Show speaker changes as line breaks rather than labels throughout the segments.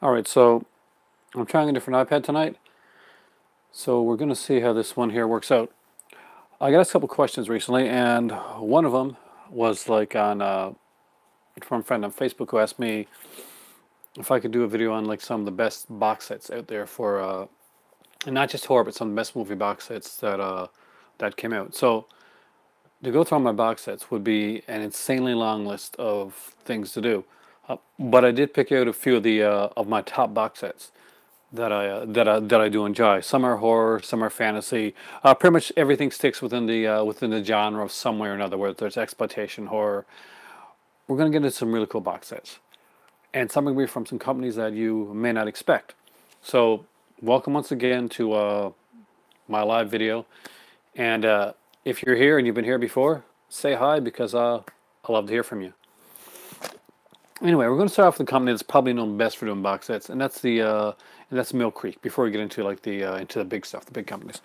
Alright, so I'm trying a different iPad tonight, so we're going to see how this one here works out. I got a couple questions recently, and one of them was like on from a friend on Facebook who asked me if I could do a video on like some of the best box sets out there for, and not just horror, but some of the best movie box sets that came out. So to go through all my box sets would be an insanely long list of things to do, but I did pick out a few of my top box sets that I do enjoy. Some are horror, some are fantasy. Pretty much everything sticks within the genre of some way or another, whether it's exploitation, horror. We're gonna get into some really cool box sets, and some will be from some companies that you may not expect. So, welcome once again to my live video. And if you're here and you've been here before, say hi because I love to hear from you. Anyway, we're going to start off with a company that's probably known best for doing box sets, and that's Mill Creek. Before we get into like into the big stuff, the big companies,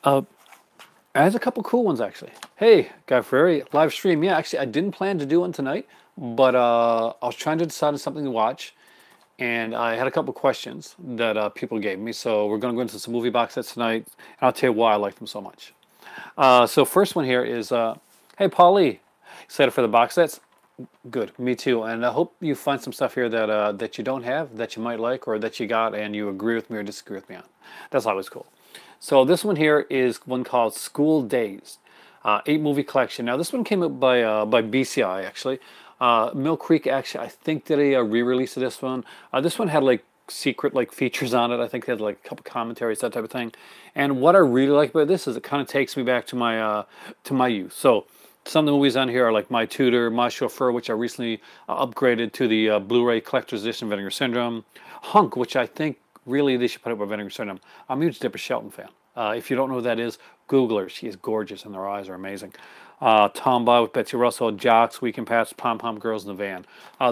it has a couple cool ones actually. Hey, Guy Ferry, live stream. Yeah, actually, I didn't plan to do one tonight, but I was trying to decide on something to watch, and I had a couple questions that people gave me. So we're going to go into some movie box sets tonight, and I'll tell you why I like them so much. So first one here is, hey, Paulie, excited for the box sets? Good, me too. And I hope you find some stuff here that you don't have, that you might like, or that you got and you agree with me or disagree with me on. That's always cool. So this one here is one called School Days, 8-movie collection. Now this one came out by BCI actually. Mill Creek actually, I think, did a re-release of this one. This one had like secret like features on it. I think they had like a couple commentaries, that type of thing. And what I really like about this is it kind of takes me back to my youth. So some of the movies on here are like My Tutor, My Chauffeur, which I recently upgraded to the Blu-ray Collector's Edition, Vinegar Syndrome. Hunk, which I think really they should put up with Vinegar Syndrome. I'm a huge Dipper Shelton fan. If you don't know who that is, Google her. She is gorgeous and her eyes are amazing. Tomboy with Betsy Russell, Jocks, Weekend Pass, Pom Pom Girls in the Van.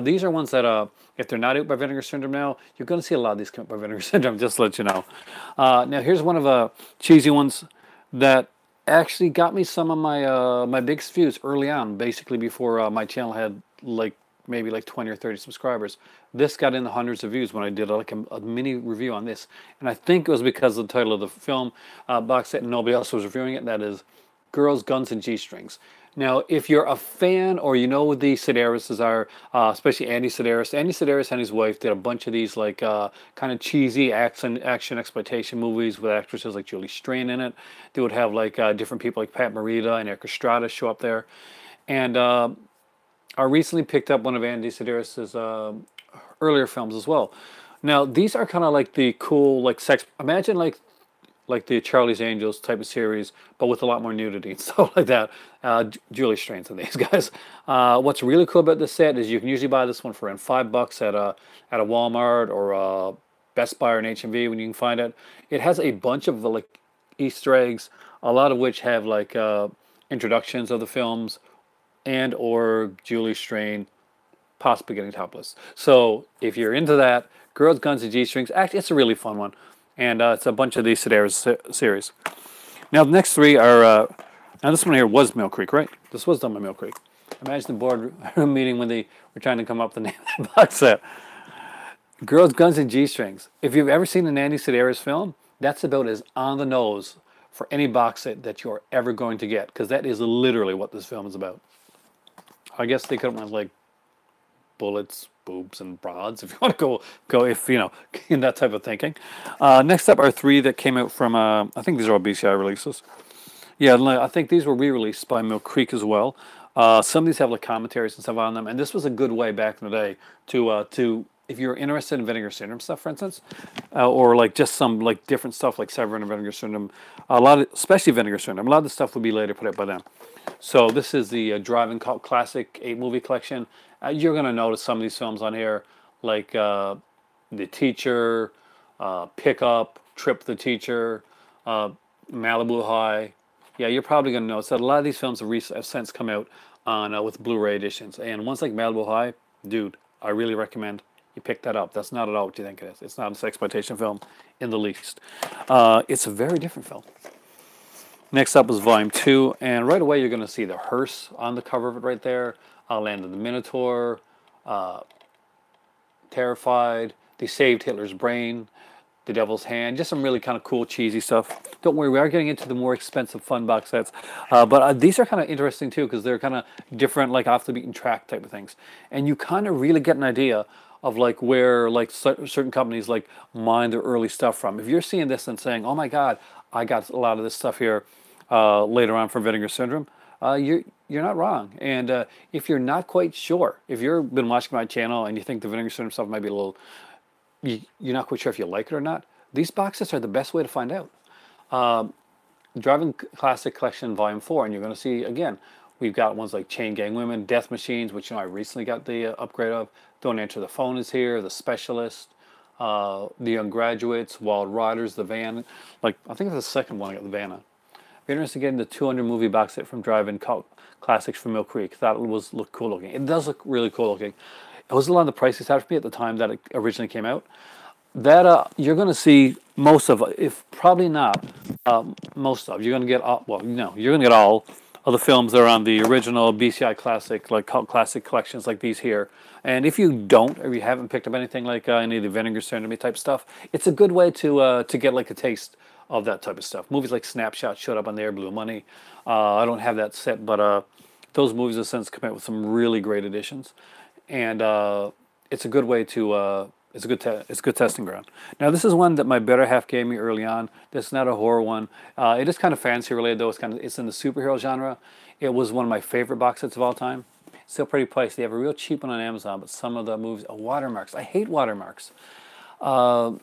These are ones that, if they're not out by Vinegar Syndrome now, you're going to see a lot of these come out by Vinegar Syndrome, just to let you know. Now, here's one of the cheesy ones that actually got me some of my biggest views early on, basically before my channel had like maybe like 20 or 30 subscribers. This got in the hundreds of views when I did like a mini review on this, and I think it was because of the title of the film box set and nobody else was reviewing it. That is Girls, Guns, and G-Strings. Now, if you're a fan or you know who the Sedarises are, especially Andy Sedaris and his wife did a bunch of these like kind of cheesy action exploitation movies with actresses like Julie Strain in it. They would have like different people like Pat Morita and Eric Estrada show up there. And I recently picked up one of Andy Sedaris' earlier films as well. Now, these are kind of like the cool like sex. Imagine like the Charlie's Angels type of series, but with a lot more nudity and stuff like that. Julie Strains and these guys. What's really cool about this set is you can usually buy this one for around $5 at a Walmart or a Best Buy or an HMV when you can find it. It has a bunch of like Easter eggs, a lot of which have like introductions of the films and or Julie Strain possibly getting topless. So if you're into that, Girls, Guns, and G-Strings, actually it's a really fun one. And it's a bunch of these Sedaris series. Now the next three are, now this one here was Mill Creek, right? This was done by Mill Creek. Imagine the boardroom meeting when they were trying to come up with the name of that box set. Girls, Guns, and G-Strings. If you've ever seen an Andy Sedaris film, that's about as on the nose for any box set that you're ever going to get, because that is literally what this film is about. I guess they could have went like bullets, boobs, and broads, if you want to go if you know in that type of thinking. Next up are three that came out from I think these are all BCI releases. Yeah, I think these were re-released by Mill Creek as well. Some of these have like commentaries and stuff on them, and this was a good way back in the day to if you're interested in Vinegar Syndrome stuff, for instance, or like just some like different stuff like Severin and Vinegar Syndrome, a lot of, especially Vinegar Syndrome, a lot of the stuff would be later put out by them. So this is the Driving Cop Classic 8-movie collection. You're going to notice some of these films on here, like The Teacher, Pickup, Trip the Teacher, Malibu High. Yeah, you're probably going to notice that a lot of these films have since come out on with Blu-ray editions. And ones like Malibu High, dude, I really recommend you pick that up. That's not at all what you think it is. It's not an exploitation film in the least. It's a very different film. Next up is Volume 2, and right away you're going to see the hearse on the cover of it right there. Land of the Minotaur, Terrified, They Saved Hitler's Brain, The Devil's Hand, just some really kind of cool, cheesy stuff. Don't worry, we are getting into the more expensive, fun box sets. But these are kind of interesting, too, because they're kind of different, like off the beaten track type of things. And you kind of really get an idea of like where like certain companies like mine their early stuff from. If you're seeing this and saying, oh my God, I got a lot of this stuff here later on from Vinegar Syndrome, you're not wrong. And if you're not quite sure, if you've been watching my channel and you think the Vinegar Syndrome stuff might be a little, you're not quite sure if you like it or not, these box sets are the best way to find out. Driving Classic Collection Volume 4, and you're going to see, again, we've got ones like Chain Gang Women, Death Machines, which I recently got the upgrade of. Don't Answer the Phone is here, The Specialist, The Young Graduates, Wild Riders, The Van. Like, I think it's the second one I got the Van on. If you're interested in getting the 200 movie box set from Drive-In Classics from Mill Creek, that looked cool looking. It does look really cool looking. It was a lot of the prices for me at the time that it originally came out. That you're going to see most of, if probably not most of, you're going to get all, well, no, you're going to get all of the films that are on the original BCI Classic, like cult classic collections like these here. And if you don't, or you haven't picked up anything like any of the Vinegar Syndrome type stuff, it's a good way to get like a taste of that type of stuff. Movies like Snapshot showed up on there, Blue Money. I don't have that set, but those movies have since come out with some really great editions. And it's a good way to, it's a good testing ground. Now this is one that my better half gave me early on. This is not a horror one. It is kind of fantasy related though. It's in the superhero genre. It was one of my favorite box sets of all time. Still pretty pricey. They have a real cheap one on Amazon, but some of the movies, watermarks. I hate watermarks. I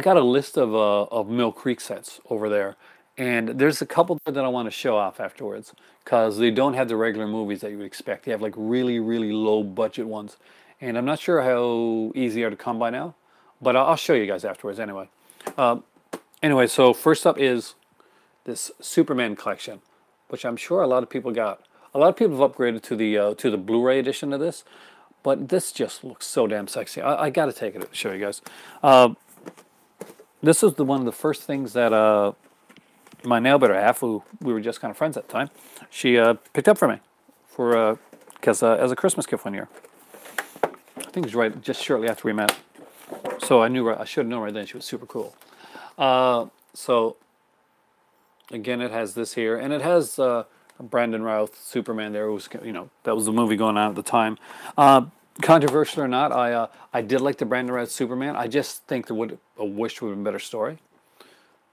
got a list of Mill Creek sets over there, and there's a couple that I want to show off afterwards because they don't have the regular movies that you would expect. They have like really, really low budget ones, and I'm not sure how easy they are to come by now, but I'll show you guys afterwards anyway. Anyway, so first up is this Superman collection, which I'm sure a lot of people got. A lot of people have upgraded to the Blu-ray edition of this, but this just looks so damn sexy. I got to take it to show you guys. This is one of the first things that my now better half, who we were just kind of friends at the time, she picked up for me for as a Christmas gift one year. I think it was right just shortly after we met. So I should have known right then she was super cool. So again, it has this here, and it has Brandon Routh, Superman. There was, that was the movie going on at the time. Controversial or not, I did like the Brandon Routh Superman. I just think there would have been a better story.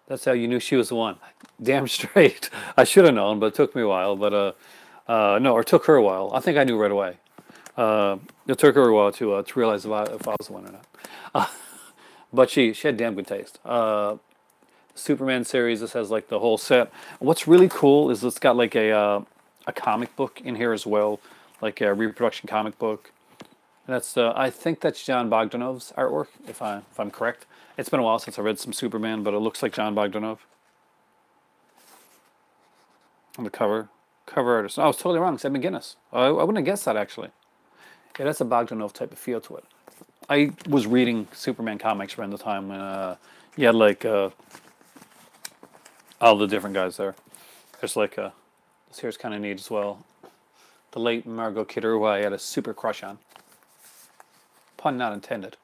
That's how you knew she was the one. Damn straight. I should have known, but it took me a while. But no, or it took her a while. I think I knew right away. It took her a while to realize if I was the one or not. But she had damn good taste. Superman series. This has like the whole set. What's really cool is it's got like a comic book in here as well, like a reproduction comic book. And that's I think that's John Bogdanov's artwork, if I'm correct. It's been a while since I read some Superman, but it looks like John Bogdanov on the cover artist. Oh, I was totally wrong. It's Ed McGuinness. I wouldn't have guessed that actually. Yeah, that's a Bogdanov type of feel to it. I was reading Superman comics around the time when you had like all the different guys there. There's like this here's kind of neat as well. The late Margot Kidder, who I had a super crush on. Pun not intended.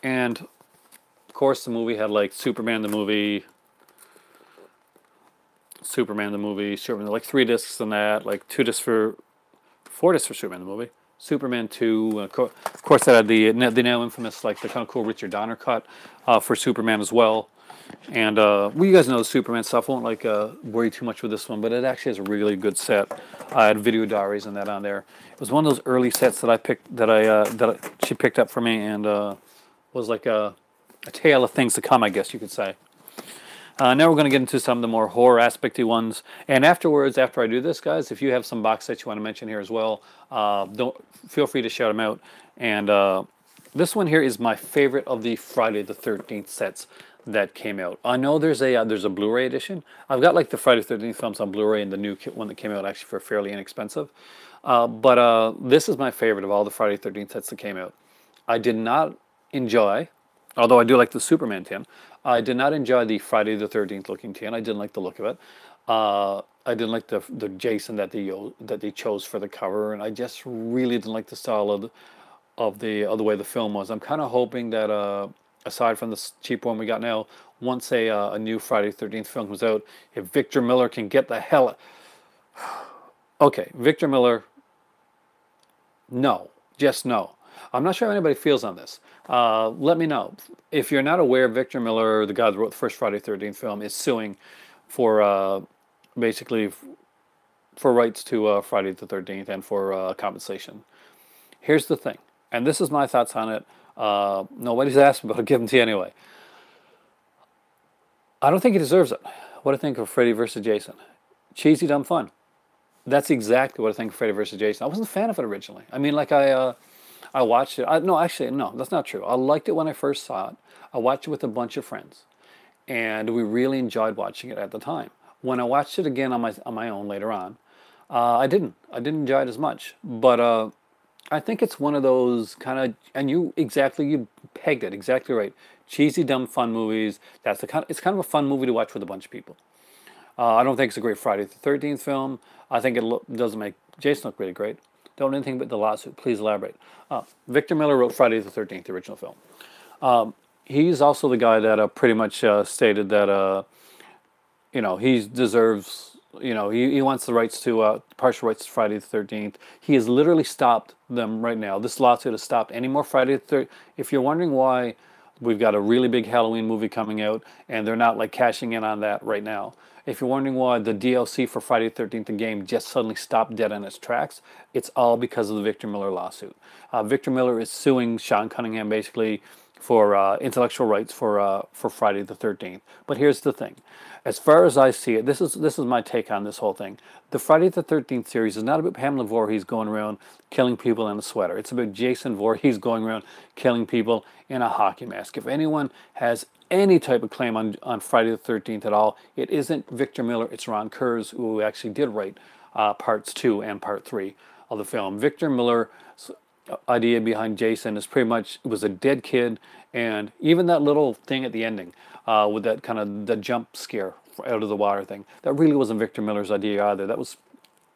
And of course, the movie had like Superman the movie, like 3 discs and that, like 4 discs for Superman the movie. Superman 2, of course that had the now infamous, like the kind of cool Richard Donner cut for Superman as well. And well, you guys know the Superman stuff. I won't like worry too much with this one, but it actually has a really good set. I had video diaries and that on there. It was one of those early sets that I picked, she picked up for me, and was like a tale of things to come, I guess you could say. Now we're going to get into some of the more horror aspecty ones. And afterwards, after I do this, guys, if you have some box sets you want to mention here as well, don't feel free to shout them out. And this one here is my favorite of the Friday the 13th sets that came out. I know there's a Blu-ray edition. I've got like the Friday the 13th films on Blu-ray and the new one that came out actually for fairly inexpensive. But this is my favorite of all the Friday the 13th sets that came out. I did not enjoy, although I do like the Superman tin, I did not enjoy the Friday the 13th looking tin. I didn't like the look of it. I didn't like the Jason that they chose for the cover, and I just really didn't like the style of the way the film was. I'm kind of hoping that aside from this cheap one we got now, once a new Friday the 13th film comes out, if Victor Miller can get the hell. Okay, Victor Miller. No, just no. I'm not sure how anybody feels on this. Let me know. If you're not aware, Victor Miller, the guy that wrote the first Friday the 13th film, is suing for basically for rights to Friday the 13th and for compensation. Here's the thing, and this is my thoughts on it. Nobody's asked me, but I'll give them to you anyway. I don't think he deserves it. What do I think of Freddy versus Jason? Cheesy, dumb fun. That's exactly what I think of Freddy versus Jason. I wasn't a fan of it originally. I mean, like I watched it. No, actually, no, that's not true. I liked it when I first saw it. I watched it with a bunch of friends, and we really enjoyed watching it at the time. When I watched it again on my own later on, I didn't enjoy it as much. But I think it's one of those kind of, and you pegged it exactly right. Cheesy, dumb, fun movies. It's kind of a fun movie to watch with a bunch of people. I don't think it's a great Friday the 13th film. I think it doesn't make Jason look really great. Don't know anything but the lawsuit. Please elaborate. Victor Miller wrote Friday the 13th, the original film. He's also the guy that pretty much stated that, he deserves, he wants the rights to, partial rights to Friday the 13th. He has literally stopped them right now. This lawsuit has stopped any more Friday the 13th. If you're wondering why we've got a really big Halloween movie coming out and they're not like cashing in on that right now, if you're wondering why the DLC for Friday the 13th, the game, just suddenly stopped dead in its tracks, it's all because of the Victor Miller lawsuit. Victor Miller is suing Sean Cunningham basically for intellectual rights for Friday the 13th. But here's the thing. As far as I see it, this is my take on this whole thing. The Friday the 13th series is not about Pamela Voorhees going around killing people in a sweater. It's about Jason Voorhees going around killing people in a hockey mask. If anyone has any type of claim on Friday the 13th at all, it isn't Victor Miller, it's Ron Kurz, who actually did write parts 2 and part 3 of the film. Victor Miller's idea behind Jason is pretty much, it was a dead kid, and even that little thing at the ending with that kind of the jump scare out of the water thing, that really wasn't Victor Miller's idea either. That was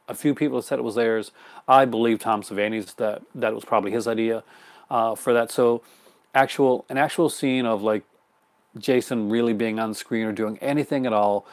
a few people that said it was theirs. I believe Tom Savini's that it was probably his idea for that. So an actual scene of like Jason really being on screen or doing anything at all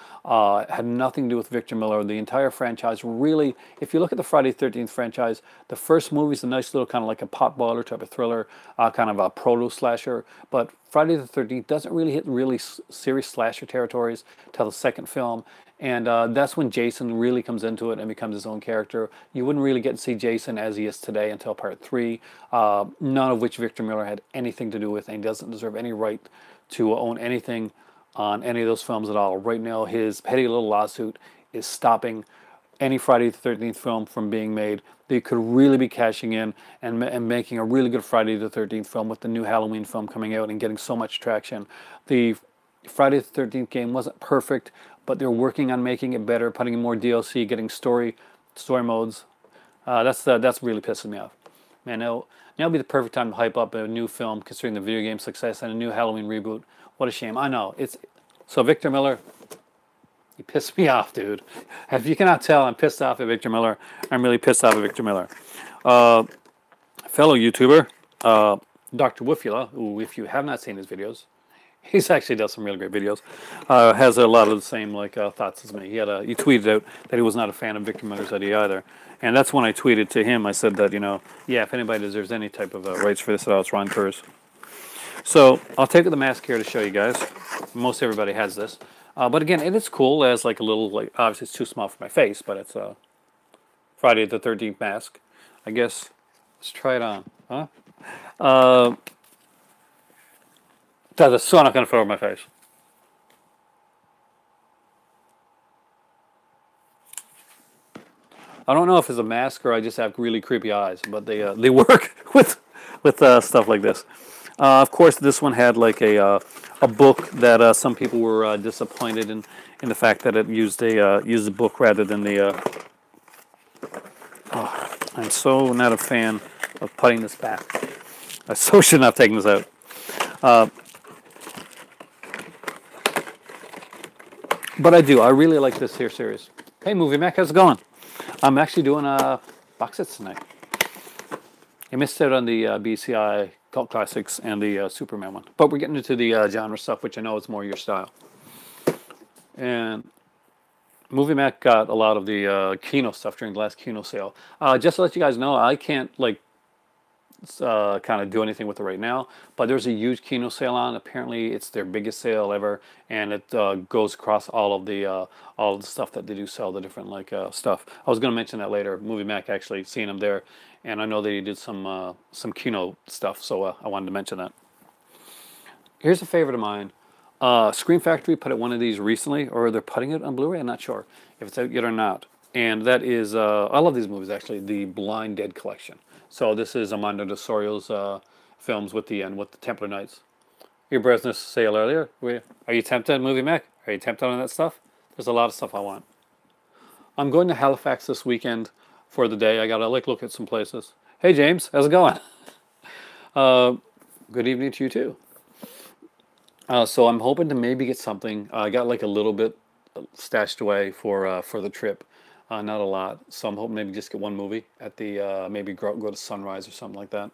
had nothing to do with Victor Miller. The entire franchise really, if you look at the Friday the 13th franchise, the first movie's a nice little kind of like a potboiler type of thriller, kind of a proto-slasher, but Friday the 13th doesn't really hit really serious slasher territories till the second film, and that's when Jason really comes into it and becomes his own character. You wouldn't really get to see Jason as he is today until part 3, none of which Victor Miller had anything to do with, and he doesn't deserve any right to own anything on any of those films at all. Right now, his petty little lawsuit is stopping any Friday the 13th film from being made. They could really be cashing in and making a really good Friday the 13th film with the new Halloween film coming out and getting so much traction. The Friday the 13th game wasn't perfect, but they're working on making it better, putting in more DLC, getting story modes. That's really pissing me off. Man, now would be the perfect time to hype up a new film, considering the video game success and a new Halloween reboot. What a shame. I know. So Victor Miller, you pissed me off, dude. If you cannot tell, I'm pissed off at Victor Miller. I'm really pissed off at Victor Miller. Fellow YouTuber, Dr. Woofula, who, if you have not seen his videos, he's actually does some really great videos. Has a lot of the same thoughts as me. He tweeted out that he was not a fan of Victor Miller's idea either, and that's when I tweeted to him. I said that yeah, if anybody deserves any type of rights for this at all, it's Ron Kurz. So I'll take the mask here to show you guys. Most everybody has this, but again, it is cool as like a little obviously it's too small for my face, but it's a Friday the 13th mask. I guess let's try it on, huh? That's so not going to fit over my face. I don't know if it's a mask or I just have really creepy eyes, but they work with stuff like this. Of course, this one had like a book that some people were disappointed in the fact that it used a book rather than the. I'm so not a fan of putting this back. I so should not have taken this out. But I do. I really like this here series. Hey, Movie Mac, how's it going? I'm actually doing box sets tonight. I missed out on the BCI Cult Classics and the Superman one. But we're getting into the genre stuff, which I know is more your style. And Movie Mac got a lot of the Kino stuff during the last Kino sale. Just to let you guys know, I can't like kind of do anything with it right now, but there's a huge Kino sale on. Apparently it's their biggest sale ever, and it goes across all of the stuff that they do sell, the different like stuff. I was going to mention that later. Movie Mac, actually seeing them there, and I know they did some Kino stuff, so I wanted to mention that. Here's a favorite of mine. Scream Factory put out one of these recently, or they're putting it on Blu-ray. I'm not sure if it's out yet or not. And that is, I love these movies actually, the Blind Dead collection. So this is Armando de Sorio's films with the Templar Knights. Your brother's sale earlier. Are you tempted, Movie Mac? Are you tempted on that stuff? There's a lot of stuff I want. I'm going to Halifax this weekend for the day. I gotta like look at some places. Hey James, how's it going? Good evening to you too. So I'm hoping to maybe get something. I got like a little bit stashed away for the trip. Not a lot, so I'm hoping maybe just get one movie at the maybe go to Sunrise or something like that.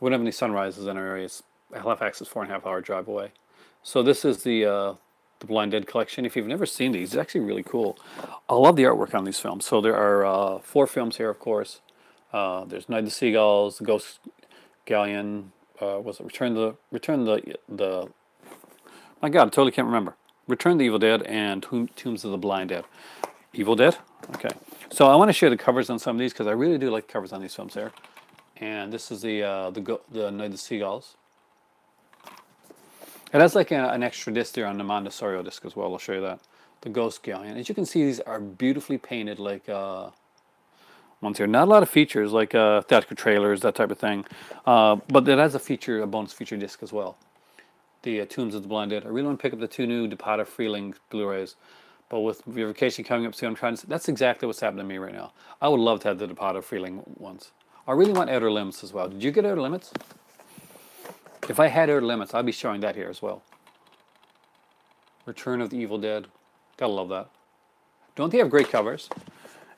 We don't have any Sunrises in our area. Halifax is 4.5 hour drive away. So this is the Blind Dead collection. If you've never seen these, it's actually really cool. I love the artwork on these films. So there are 4 films here, of course. There's Night of the Seagulls, The Ghost Galleon. Was it Return the my God, I totally can't remember. Return the Evil Dead and Tombs of the Blind Dead. Evil Dead? Okay. So I want to share the covers on some of these because I really do like the covers on these films here. And this is the Night of the Seagulls. It has like an extra disc there on the Montessori disc as well. I'll show you that. The Ghost Galleon. As you can see, these are beautifully painted like ones here. Not a lot of features like theatrical trailers, that type of thing. But it has a bonus feature disc as well. The Tombs of the Blind Dead. I really want to pick up the 2 new Departed Freeling Blu-rays. But with your vacation coming up soon, I'm trying to... That's exactly what's happening to me right now. I would love to have the Departed Freeling ones. I really want Outer Limits as well. Did you get Outer Limits? If I had Outer Limits, I'd be showing that here as well. Return of the Evil Dead. Gotta love that. Don't they have great covers?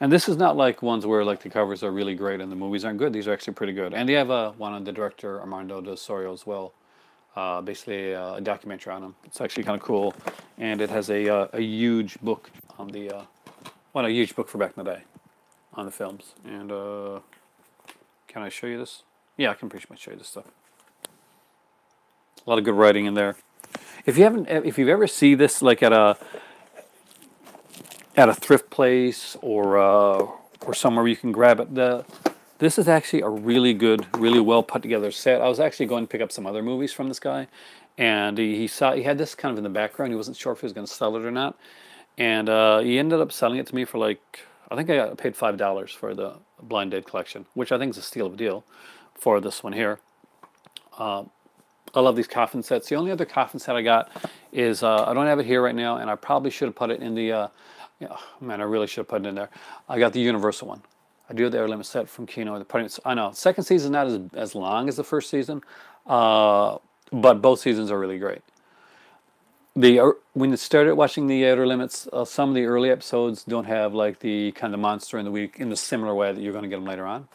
And this is not like ones where like the covers are really great and the movies aren't good. These are actually pretty good. And they have one on the director Armando de Sorio as well. Basically a documentary on him. It's actually kind of cool, and it has a huge book on the a huge book for back in the day on the films. And can I show you this? Yeah, I can pretty much show you this stuff. A lot of good writing in there. If you've ever seen this like at a thrift place or somewhere you can grab it, this is actually a really good, really well put together set. I was actually going to pick up some other movies from this guy, and he had this kind of in the background. He wasn't sure if he was going to sell it or not, and he ended up selling it to me for like, I think I paid $5 for the Blind Dead collection, which I think is a steal of a deal for this one here. I love these coffin sets. The only other coffin set I got is I don't have it here right now, and I probably should have put it in the. Man, I really should have put it in there. I got the Universal one. I do have the Outer Limits set from Kino. I know, second season not as long as the first season, but both seasons are really great. When you started watching the Outer Limits, some of the early episodes don't have like the kind of monster in the week in the similar way that you're going to get them later on.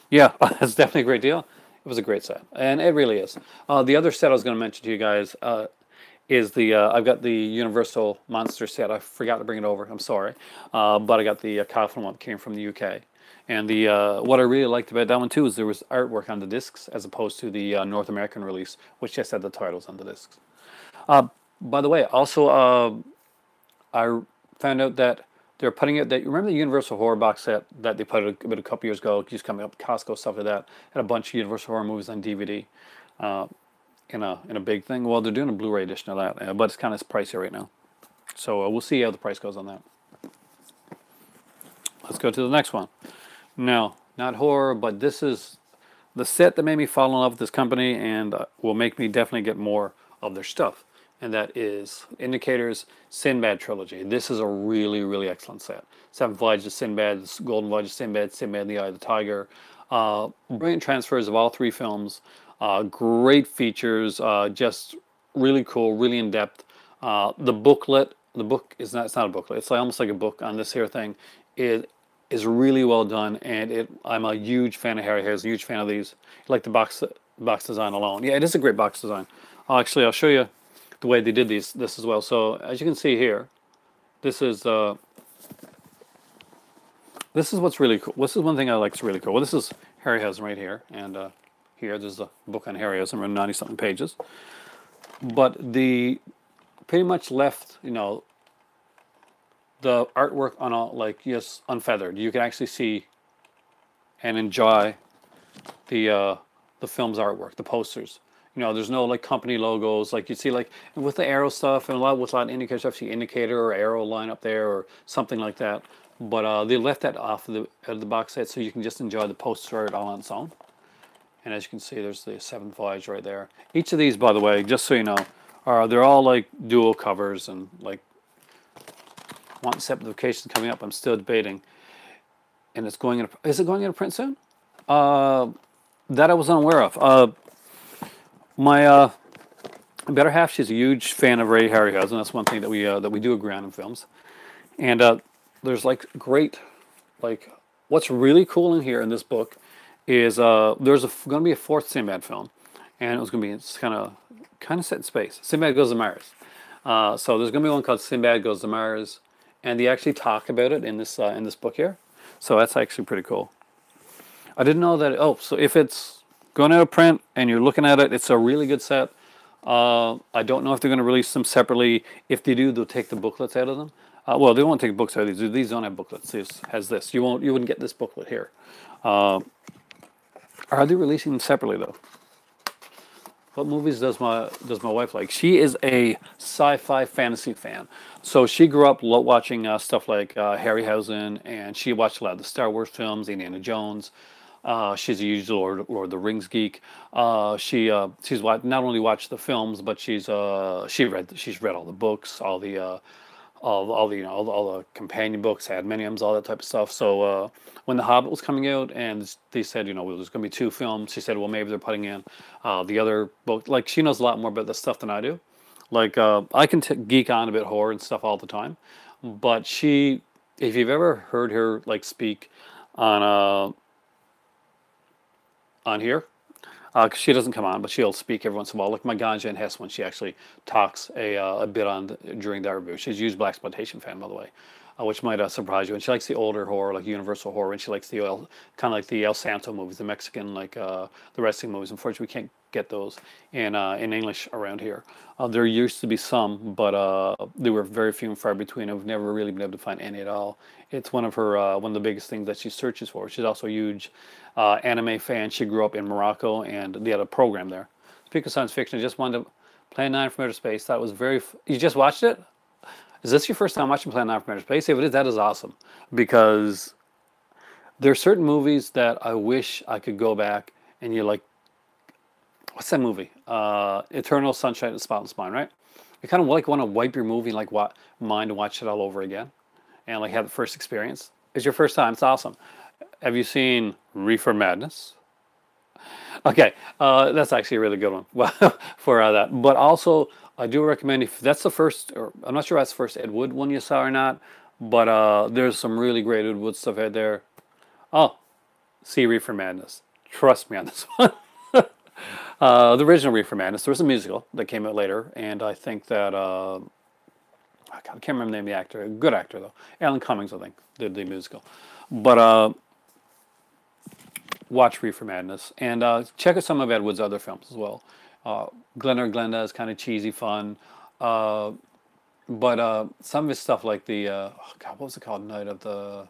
Yeah, that's definitely a great deal. It was a great set, and it really is. The other set I was going to mention to you guys is I've got the Universal Monster set. I forgot to bring it over. I'm sorry, but I got the coffin one that came from the UK. And what I really liked about that one too is there was artwork on the discs as opposed to the North American release, which just had the titles on the discs. By the way, also I found out that they're putting it. Remember the Universal Horror box set that they put a couple years ago? Just coming up, Costco, stuff like that. Had a bunch of Universal Horror movies on DVD. In a big thing. Well, they're doing a Blu-ray edition of that, but it's kind of pricey right now. So we'll see how the price goes on that. Let's go to the next one. No, not horror, but this is the set that made me fall in love with this company and will make me definitely get more of their stuff. And that is Indicator's Sinbad Trilogy. This is a really, really excellent set. Seven Voyages of Sinbad, Golden Voyage of Sinbad, Sinbad and the Eye of the Tiger. Brilliant transfers of all 3 films. Great features, just really cool, really in depth. The booklet, it's not a booklet. It's almost like a book on this here thing. It's is really well done, and I'm a huge fan of Harryhausen, huge fan of these. Like the box design alone. Yeah, it is a great box design. Actually, I'll show you the way they did this as well. So as you can see here, this is what's really cool. This is one thing I like. It's really cool. Well, this is Harryhausen right here, and here there's a book on Harryhausen, around 90-something pages. But the pretty much left, you know, the artwork on all, like, yes, unfeathered. You can actually see and enjoy the film's artwork, the posters. You know, there's no like company logos like you see like with the Arrow stuff, and with a lot of indicator stuff, see indicator or Arrow line up there or something like that. But they left that off of the box set, so you can just enjoy the poster art all on its own. And as you can see, there's the 7th Voyage right there. Each of these, by the way, just so you know, they're all like dual covers, and like want simplification coming up. I'm still debating, and it's going in. Is it going into print soon? That I was unaware of. My better half, she's a huge fan of Ray Harryhausen. That's one thing that we do agree on in films. And there's like great, like what's really cool in here in this book is there's going to be a 4th Sinbad film, and it was going to be kind of set in space. Sinbad Goes to Mars. So there's going to be one called Sinbad Goes to Mars, and they actually talk about it in this book here. So that's actually pretty cool. I didn't know that. Oh, so if it's going out of print and you're looking at it, it's a really good set. I don't know if they're going to release them separately. If they do, they'll take the booklets out of them. Well, they won't take books out of these. These don't have booklets. This has this. You wouldn't get this booklet here. Are they releasing them separately though? What movies does my wife like? She is a sci-fi fantasy fan. So she grew up watching stuff like Harryhausen, and she watched a lot of the Star Wars films, Indiana Jones. She's a huge Lord of the Rings geek. She's not only watched the films, but she's read all the books, all the companion books, Adminiums, all that type of stuff. So when The Hobbit was coming out, and they said, you know, well, there's going to be 2 films, she said, well, maybe they're putting in the other book. Like, she knows a lot more about this stuff than I do. Like, I can geek on a bit horror and stuff all the time, but if you've ever heard her like speak on here, because she doesn't come on, but she'll speak every once in a while. Like my Ganja and Hess, when she actually talks a bit on during that review. She's a huge blaxploitation fan, by the way, which might surprise you. And she likes the older horror, like Universal horror, and she likes the kind of like the El Santo movies, the Mexican, like the wrestling movies. Unfortunately, we can't get those in English around here. There used to be some, but they were very few and far between. I've never really been able to find any at all. It's one of the biggest things that she searches for. She's also a huge anime fan. She grew up in Morocco, and they had a program there. Speaking of science fiction, I just wanted to Plan 9 from Outer Space. That was you just watched it? Is this your first time watching Plan 9 from Outer Space? If it is, that is awesome. Because there are certain movies that I wish I could go back and you're like, what's that movie? Eternal Sunshine of the Spotless Mind, right? You kind of like want to wipe your movie like mind and watch it all over again, and like have the first experience. It's your first time. It's awesome. Have you seen Reefer Madness? Okay, that's actually a really good one for that. But also, I do recommend, if that's the first, or I'm not sure if that's the first Ed Wood one you saw or not, but there's some really great Ed Wood stuff out there. Oh, see Reefer Madness. Trust me on this one. The original Reefer Madness, there was a musical that came out later, and I think that, I can't remember the name of the actor, a good actor though, Alan Cummings, I think, did the musical. But watch Reefer Madness, and check out some of Ed Wood's other films as well. Glenda or Glenda is kind of cheesy fun, but some of his stuff like the, what was it called, Night of the,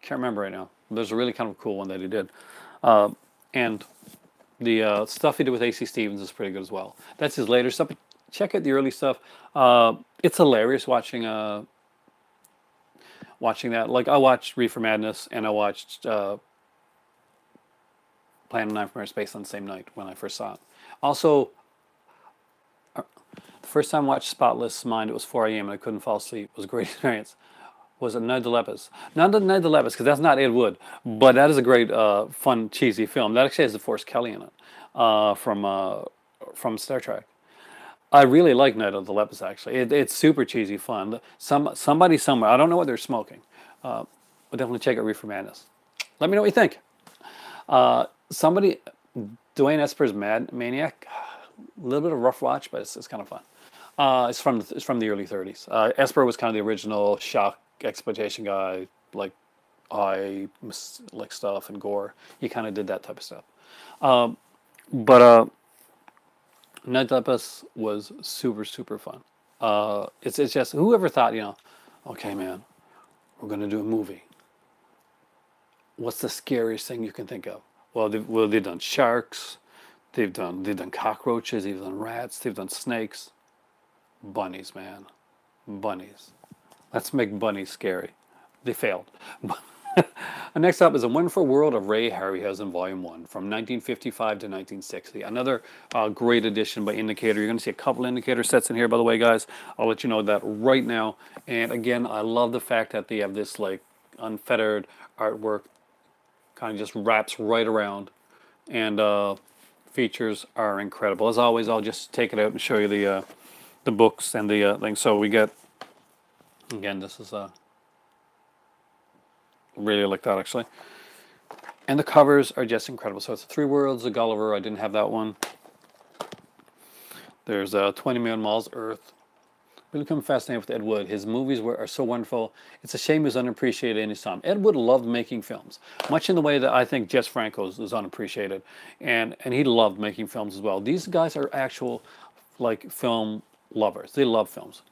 can't remember right now. There's a really kind of cool one that he did. And the stuff he did with A.C. Stevens is pretty good as well. That's his later stuff. But check out the early stuff. It's hilarious watching that. Like, I watched Reefer Madness, and I watched Plan 9 from Outer Space on the same night when I first saw it. Also, the first time I watched Spotless Mind, it was 4 a.m. and I couldn't fall asleep. It was a great experience. Was it Night of the Lepers? Not the Night of the Lepers, because that's not Ed Wood, but that is a great, fun, cheesy film. That actually has DeForest Kelly in it from Star Trek. I really like Night of the Lepers, actually. It's super cheesy fun. Somebody somewhere, I don't know what they're smoking, But definitely check out Reefer Madness. Let me know what you think. Somebody, Dwayne Esper's Maniac, a little bit of rough watch, but it's kind of fun. It's from the early 30s. Esper was kind of the original shock exploitation guy, like like stuff and gore. He kind of did that type of stuff. But Night Lepus was super fun. It's just whoever thought, okay, man, we're gonna do a movie. What's the scariest thing you can think of? Well, they've done sharks, they've done cockroaches, they've done rats, they've done snakes, bunnies, man, bunnies. Let's make bunnies scary. They failed. Next up is A Wonderful World of Ray Harryhausen, Volume 1, from 1955 to 1960. Another great edition by Indicator. You're going to see a couple Indicator sets in here, by the way, guys. I'll let you know that right now. And again, I love the fact that they have this like unfettered artwork, kind of just wraps right around, and features are incredible. As always, I'll just take it out and show you the books and the things. So we get, again, this is really like that, actually. And the covers are just incredible. So it's Three Worlds of Gulliver. I didn't have that one. There's 20 Million Miles Earth. Really become fascinated with Ed Wood. His movies are so wonderful. It's a shame he was unappreciated in his time. Ed Wood loved making films, much in the way that I think Jess Franco's was unappreciated. And he loved making films as well. These guys are actual like film lovers. They love films.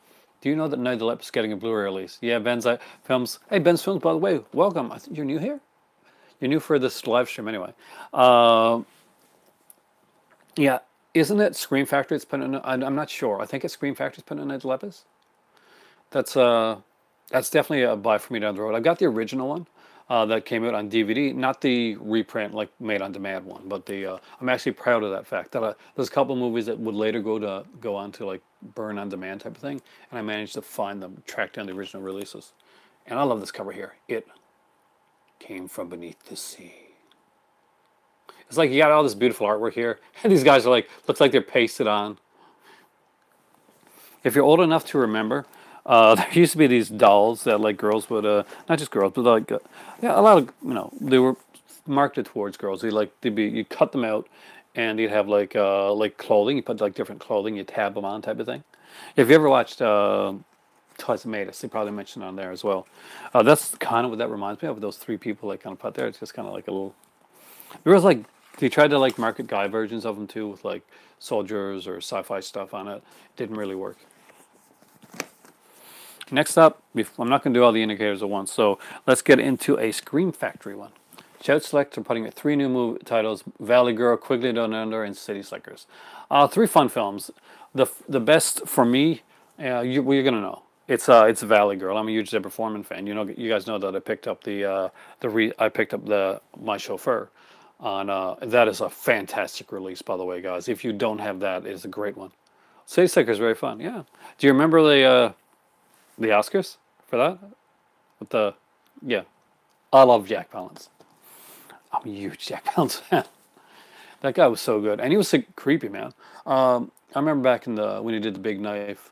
Do you know that Night of the Lepus is getting a Blu-ray release? Yeah, Ben's Films. Hey, Ben's Films, by the way, welcome. I think you're new here? You're new for this live stream anyway. Yeah, isn't it Scream Factory that's putting it? I'm not sure. I think it's Scream Factory's putting it in Night of the Lepus. That's definitely a buy for me down the road. I've got the original one that came out on DVD, not the reprint like made on demand one, but the I'm actually proud of that fact that there's a couple of movies that would later go on to like burn on demand type of thing, and I managed to find them, track down the original releases. And I love this cover here. It came from beneath the sea. It's like you got all this beautiful artwork here, and these guys are like, looks like they're pasted on. If you're old enough to remember, there used to be these dolls that like girls would, not just girls, but like, yeah, a lot of, they were marketed towards girls. You cut them out, and you'd have like clothing. You put like different clothing, you tab them on type of thing. If you ever watched Twice Made Us, they probably mentioned on there as well. That's kind of what that reminds me of. Those three people like kind of put there. It's just kind of like a little. There was like they tried to like market guy versions of them too, with like soldiers or sci-fi stuff on it. Didn't really work. Next up, I'm not going to do all the indicators at once, so let's get into a Scream Factory one. Shout Select are putting out 3 new movie titles: Valley Girl, Quigley Down Under, and City Slickers. 3 fun films. The best for me, you're going to know. It's Valley Girl. I'm a huge Deborah Foreman fan. You guys know that I picked up My Chauffeur on that is a fantastic release, by the way, guys. If you don't have that, it's a great one. City Slickers is very fun. Yeah. Do you remember the Oscars for that? Yeah. I love Jack Palance. I'm a huge Jack Palance fan. That guy was so good, and he was so creepy, man. I remember back when he did The Big Knife,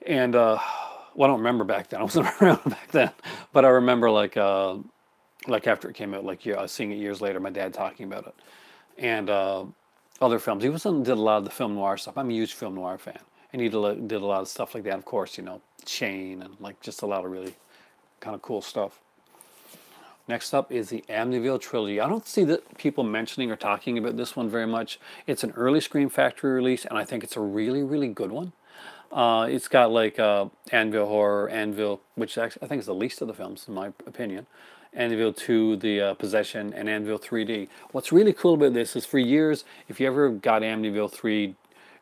and well, I don't remember back then. I wasn't around back then, but I remember like after it came out, I was seeing it years later. My dad talking about it, and other films. He did a lot of the film noir stuff. I'm a huge film noir fan, and he did a lot of stuff like that. Of course, Shane and like just a lot of really kind of cool stuff. Next up is the Amityville Trilogy. I don't see that people mentioning or talking about this one very much. It's an early Scream Factory release, and I think it's a really, really good one. It's got like Anvil Horror, Anvil, which actually I think is the least of the films in my opinion. Anvil 2, The Possession, and Anvil 3D. What's really cool about this is for years, if you ever got Amityville 3D,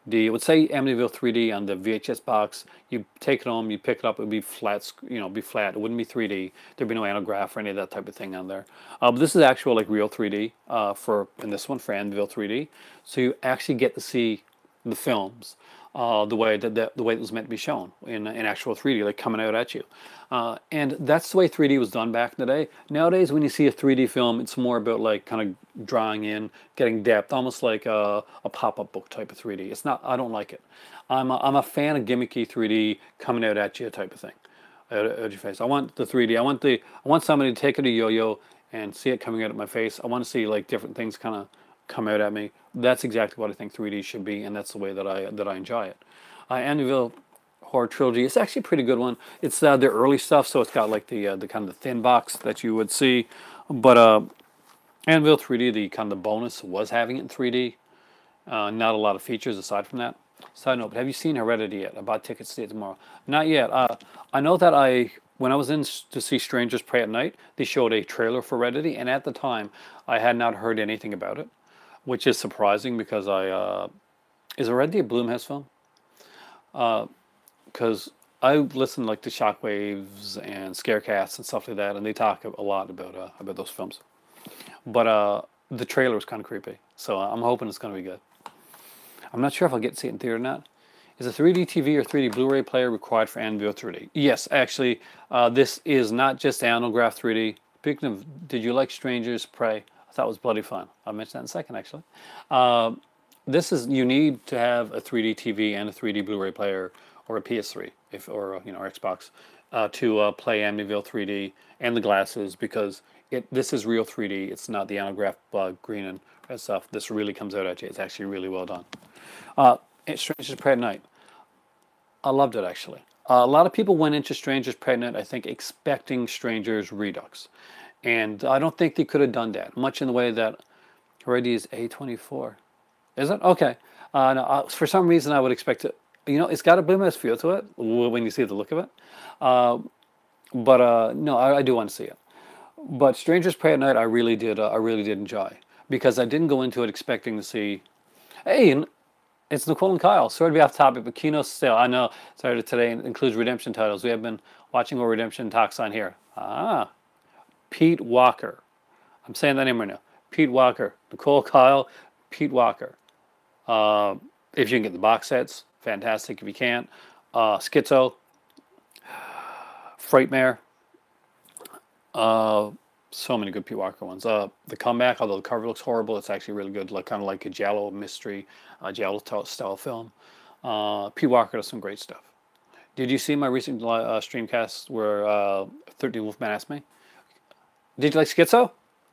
it would say Amityville 3D on the VHS box. You take it home, you pick it up, it would be flat, be flat. It wouldn't be 3D. There'd be no anaglyph or any of that type of thing on there. But this is actual like real 3D in this one for Amityville 3D. So you actually get to see the films the way that it was meant to be shown in actual 3D, like coming out at you. And that's the way 3D was done back in the day. Nowadays, when you see a 3D film, it's more about like kind of drawing in, getting depth, almost like a pop-up book type of 3D. I don't like it. I'm a fan of gimmicky 3D coming out at you type of thing. out of your face. I want the 3D. I want somebody to take it a yo-yo and see it coming out of my face. I want to see like different things kind of come out at me. That's exactly what I think 3D should be, and that's the way that I enjoy it. Amityville Horror Trilogy. It's actually a pretty good one. It's the early stuff, so it's got like the kind of the thin box that you would see. But Amityville 3D, the kind of the bonus was having it in 3D. Not a lot of features aside from that. Side note, but have you seen Heredity yet? I bought tickets to see it tomorrow. Not yet. I know that when I was in to see Strangers Pray at Night, they showed a trailer for Heredity, and at the time, I had not heard anything about it, which is surprising because is Heredity a Blumhouse film? Because I listen like to Shockwaves and Scarecasts and stuff like that, and they talk a lot about those films. But the trailer was kind of creepy, so I'm hoping it's going to be good. I'm not sure if I'll get to see it in theater or not. Is a 3D TV or 3D Blu-ray player required for Amityville 3D? Yes, actually, this is not just Anograph 3D. Speaking of, did you like Strangers Pray? I thought it was bloody fun. I'll mention that in a second, actually. You need to have a 3D TV and a 3D Blu-ray player or a PS3 or Xbox to play Amityville 3D and the glasses, because this is real 3D. It's not the Anograph green and red stuff. This really comes out at you. It's actually really well done. Strangers Pray at Night. I loved it, actually. A lot of people went into Strangers Pray at Night, I think, expecting Strangers Redux. And I don't think they could have done that, much in the way that Heredity is A24. Is it? Okay. No, for some reason, I would expect it. It's got a Blumhouse feel to it when you see the look of it. No, I do want to see it. But Strangers Pray at Night, I really did enjoy, because I didn't go into it expecting to see, hey, it's Nicole and Kyle. Sorry to be off topic, but Kino sale. I know. Sorry, today includes redemption titles. We have been watching our redemption talks on here. Pete Walker. I'm saying that name right now. Pete Walker. Nicole, Kyle, Pete Walker. If you can get the box sets, fantastic. If you can't, Schizo, Frightmare. So many good Pete Walker ones. The Comeback, although the cover looks horrible, it's actually really good, kind of like a Giallo mystery, Giallo style film. Pete Walker does some great stuff. Did you see my recent streamcast where 13 Wolfman asked me, did you like Schizo?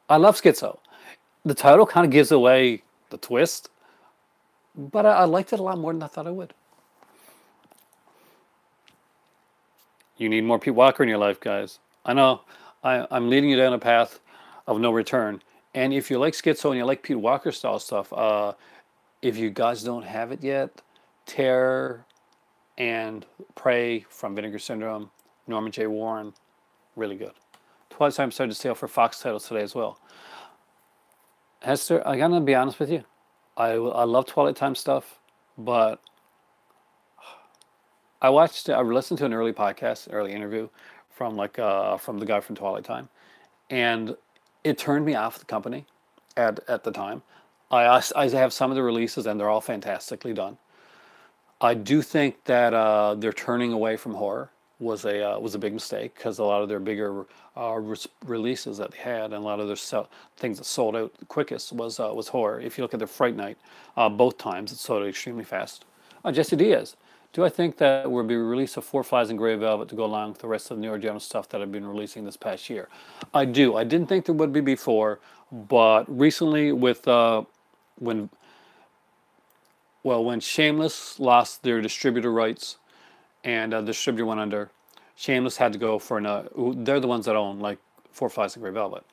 I love Schizo. The title kind of gives away the twist, but I liked it a lot more than I thought I would. You need more Pete Walker in your life, guys. I know. I'm leading you down a path of no return. And if you like Schizo and you like Pete Walker style stuff, if you guys don't have it yet, Terror and Prey from Vinegar Syndrome, Norman J. Warren, really good. Twilight Time started to sale for Fox titles today as well. Hester, I gotta be honest with you. I love Twilight Time stuff, but I listened to an early interview from from the guy from Twilight Time, and it turned me off the company at the time. I have some of the releases, and they're all fantastically done. I do think that their turning away from horror was a big mistake, because a lot of their bigger releases that they had, and a lot of their things that sold out quickest was horror. If you look at their Fright Night, both times it sold out extremely fast. Jesse Diaz. Do I think that we'll be release of Four Flies and Grey Velvet to go along with the rest of the Neo General stuff that I've been releasing this past year? I do. I didn't think there would be before, but recently with when Shameless lost their distributor rights and the distributor went under, Shameless had to go for they're the ones that own like Four Flies and Grey Velvet.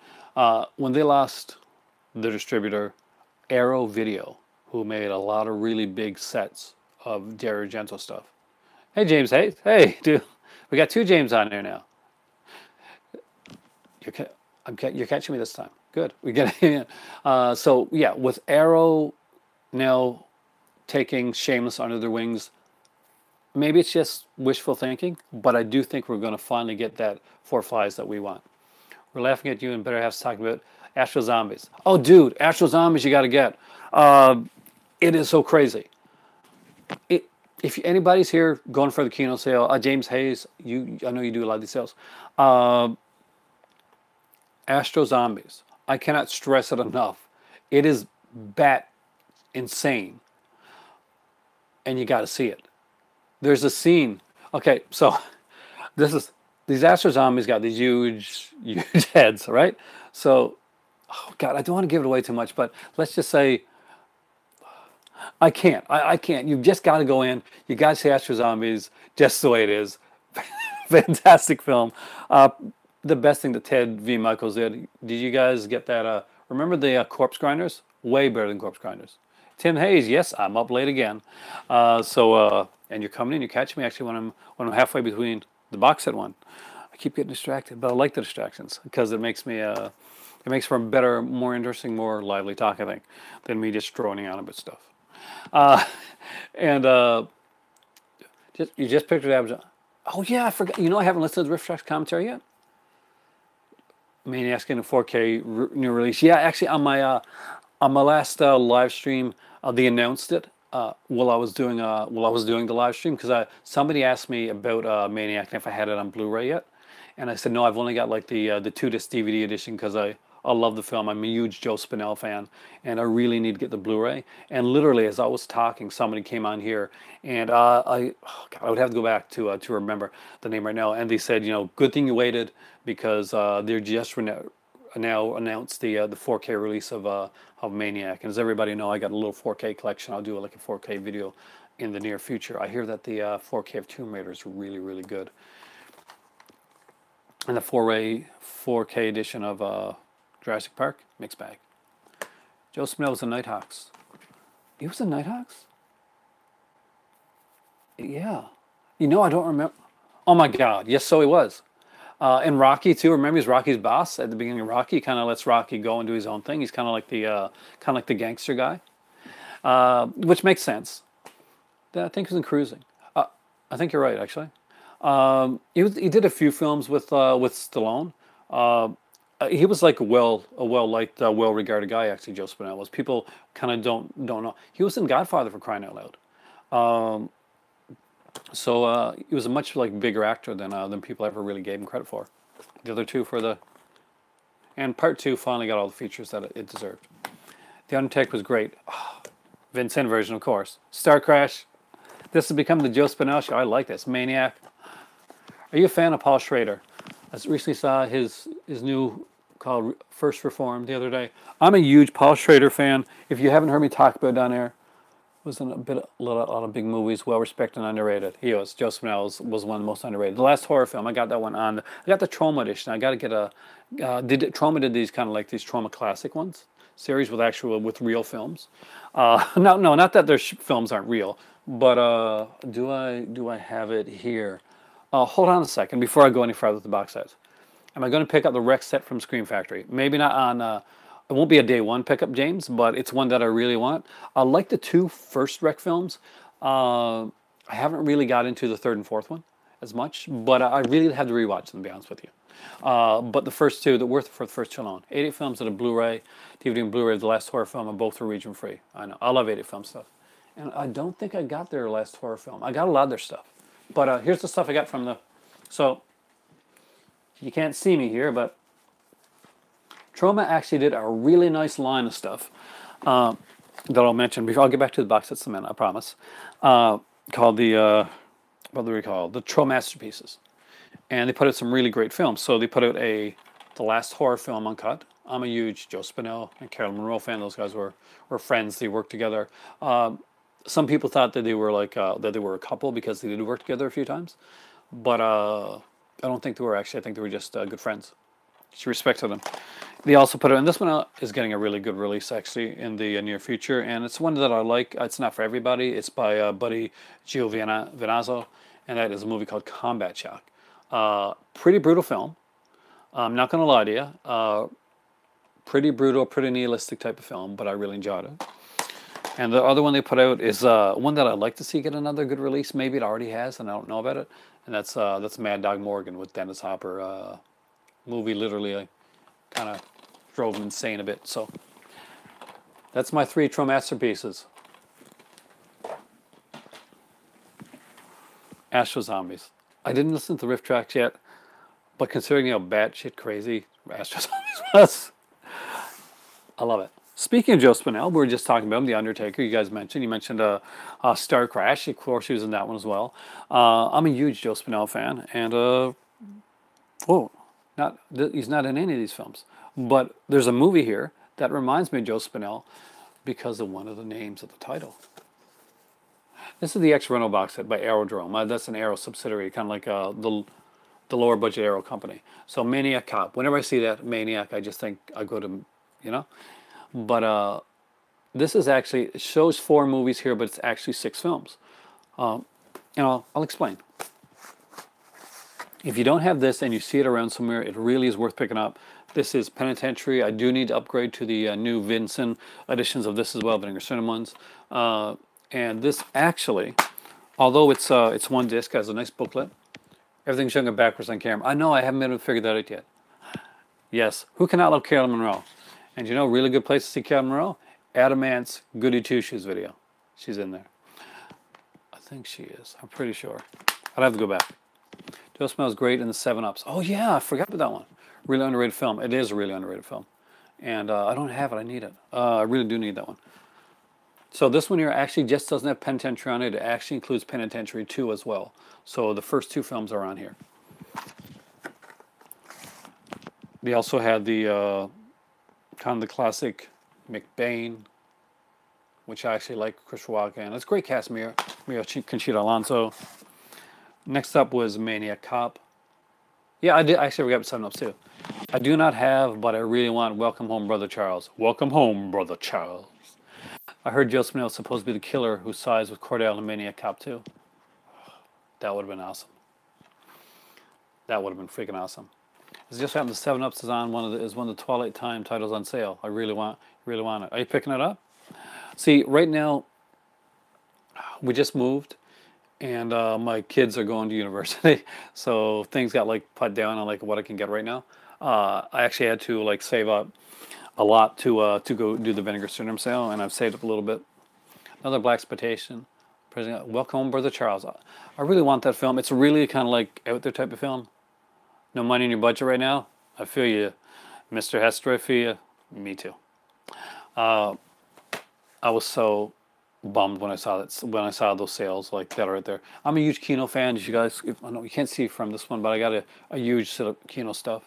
When they lost the distributor, Arrow Video, who made a lot of really big sets of Dario Argento stuff. Hey, James Hayes. Hey, dude. We got two James on there now. You're catching me this time. Good. We get it. So, yeah, with Arrow now taking Shameless under their wings, maybe it's just wishful thinking, but I do think we're going to finally get that Four Flies that we want. We're laughing at you and Better Half's talking about Astro Zombies. Oh, dude, Astro Zombies you got to get. It is so crazy. If anybody's here going for the Kino sale, James Hayes, I know you do a lot of these sales. Astro Zombies, I cannot stress it enough. It is bat insane, and you got to see it. There's a scene. Okay, so this is these Astro Zombies got these huge, huge heads, right? So, oh God, I don't want to give it away too much, but let's just say I can't. I can't. You've just got to go in. You got to see Astro Zombies just the way it is. Fantastic film. The best thing that Ted V. Michaels did. Did you guys get that? Remember the Corpse Grinders? Way better than Corpse Grinders. Tim Hayes. Yes, I'm up late again. And you're coming in. You're catching me actually when I'm halfway between the box set one. I keep getting distracted, but I like the distractions because it makes me it makes for a better, more interesting, more lively talk, I think, than me just droning on about stuff. And you just picked it up. Oh yeah, I forgot. You know, I haven't listened to the Riff Tracks commentary yet. Maniac's getting a 4K new release. Yeah, actually, on my last live stream, they announced it while I was doing the live stream because somebody asked me about Maniac and if I had it on Blu-ray yet, and I said no, I've only got like the 2-disc DVD edition because I love the film. I'm a huge Joe Spinell fan, and I really need to get the Blu-ray. And literally, as I was talking, somebody came on here, and I would have to go back to remember the name right now. And they said, you know, good thing you waited because they're just now announced the 4K release of Maniac. And as everybody know, I got a little 4K collection. I'll do like a 4K video in the near future. I hear that the 4K of Tomb Raider is really, really good. And the 4K edition of Jurassic Park, mixed bag. Joe Spinell was in Nighthawks. He was in Nighthawks? Yeah. You know, I don't remember. Oh my God. Yes, so he was. And Rocky too. Remember, he's Rocky's boss at the beginning of Rocky. He kind of lets Rocky go and do his own thing. He's kind of like the gangster guy, which makes sense. I think he was in Cruising. I think you're right, actually. He did a few films with Stallone. He was like a well-liked, well-regarded guy. Actually, Joe Spinell was. People kind of don't know. He was in Godfather, for crying out loud. So he was a much like bigger actor than people ever really gave him credit for. The other two and Part 2 finally got all the features that it deserved. The Undertaker was great. Oh, Vincent version, of course. Star Crash. This has become the Joe Spinell show. I like this. Maniac. Are you a fan of Paul Schrader? I recently saw his new called First Reformed the other day. I'm a huge Paul Schrader fan. If you haven't heard me talk about it down there, was in a lot of big movies, well respected and underrated. He was. Joe Spinell was one of the most underrated. The Last Horror Film, I got that one on. I got the Trauma edition. I got to get Trauma did these kind of like these Trauma classic ones series with real films. No, not that their films aren't real, but do I have it here? Hold on a second before I go any further with the box sets. Am I going to pick up the Rex set from Scream Factory? Maybe not on. It won't be a day one pickup, James, but it's one that I really want. I like the two first Rec films. I haven't really got into the third and fourth one as much, but I really had to rewatch them, to be honest with you. But the first two, worth for the first two alone. 88 films that are Blu-ray, DVD and Blu-ray, The Last Horror Film, and both are region free. I know. I love 88 film stuff. And I don't think I got their Last Horror Film. I got a lot of their stuff. But here's the stuff I got from the... So, you can't see me here, but Troma actually did a really nice line of stuff that I'll mention before. I'll get back to the box sets in a minute, I promise. Called the... what do we call it? The Tro Masterpieces. And they put out some really great films. So they put out The Last Horror Film Uncut. I'm a huge Joe Spinell and Carolyn Monroe fan. Those guys were friends. They worked together. Some people thought that they were that they were a couple because they did work together a few times. But I don't think they were actually. I think they were just good friends. She respected them. They also put it, and this one is getting a really good release actually in the near future, and it's one that I like. It's not for everybody. It's by Buddy Giovinazzo, and that is a movie called Combat Shock. Pretty brutal film. I'm not going to lie to you. Pretty brutal, pretty nihilistic type of film, but I really enjoyed it. And the other one they put out is one that I'd like to see get another good release. Maybe it already has, and I don't know about it. And that's Mad Dog Morgan with Dennis Hopper. Movie literally kind of drove him insane a bit. So that's my 3 Tro Masterpieces. Astro Zombies. I didn't listen to the riff tracks yet, but considering how batshit crazy Astro Zombies was, I love it. Speaking of Joe Spinell, we were just talking about him, The Undertaker. You guys mentioned. You mentioned Star Crash. Of course, he was in that one as well. I'm a huge Joe Spinell fan, and Oh, he's not in any of these films. But there's a movie here that reminds me of Joe Spinell because of one of the names of the title. This is the X-Rental box set by Aerodrome. That's an Aero subsidiary, kind of like the lower budget Aero company. So Maniac Cop. Whenever I see that Maniac, I just think I go to, you know. But this is actually, it shows 4 movies here, but it's actually 6 films. I'll explain. If you don't have this and you see it around somewhere, it really is worth picking up. This is Penitentiary. I do need to upgrade to the new Vincent editions of this as well, Vinegar Syndrome ones. And this actually, although it's one disc, has a nice booklet. Everything's showing it backwards on camera. I know I haven't been able to figure that out yet. Yes, who cannot love Carolyn Monroe? And you know, really good place to see Carolyn Monroe? Adamant's Goody Two Shoes video. She's in there. I think she is. I'm pretty sure. I'd have to go back. Joe smells great in the 7-Ups. Oh yeah, I forgot about that one. Really underrated film. It is a really underrated film. And I don't have it. I need it. I really do need that one. So this one here actually just doesn't have Penitentiary on it. It actually includes Penitentiary 2 as well. So the first 2 films are on here. They also had the kind of the classic McBain, which I actually like, Christopher Walken. It's a great cast, Meyer, Conchita Alonso. Next up was Maniac Cop. Yeah, I did actually forgot 7-Ups too. I do not have, but I really want Welcome Home, Brother Charles. Welcome home, Brother Charles. I heard Joe Spinell was supposed to be the killer who sides with Cordell in Maniac Cop 2. That would have been awesome. That would have been freaking awesome. It just happened. The 7-Ups is on one of the Twilight Time titles on sale. I really want it. Are you picking it up? See, right now we just moved, and my kids are going to university, so things got like put down on like what I can get right now. I actually had to like save up a lot to go do the Vinegar Syndrome sale, and I've saved up a little bit. Another blaxploitation. Welcome Home, Brother Charles. I really want that film. It's really kind of like out there type of film. No money in your budget right now? I feel you, Mr. Hester. I feel you. Me too. I was so bummed when I saw that, when I saw those sales like that right there. I'm a huge Kino fan. As you guys, I know you can't see from this one, but I got a huge set of Kino stuff.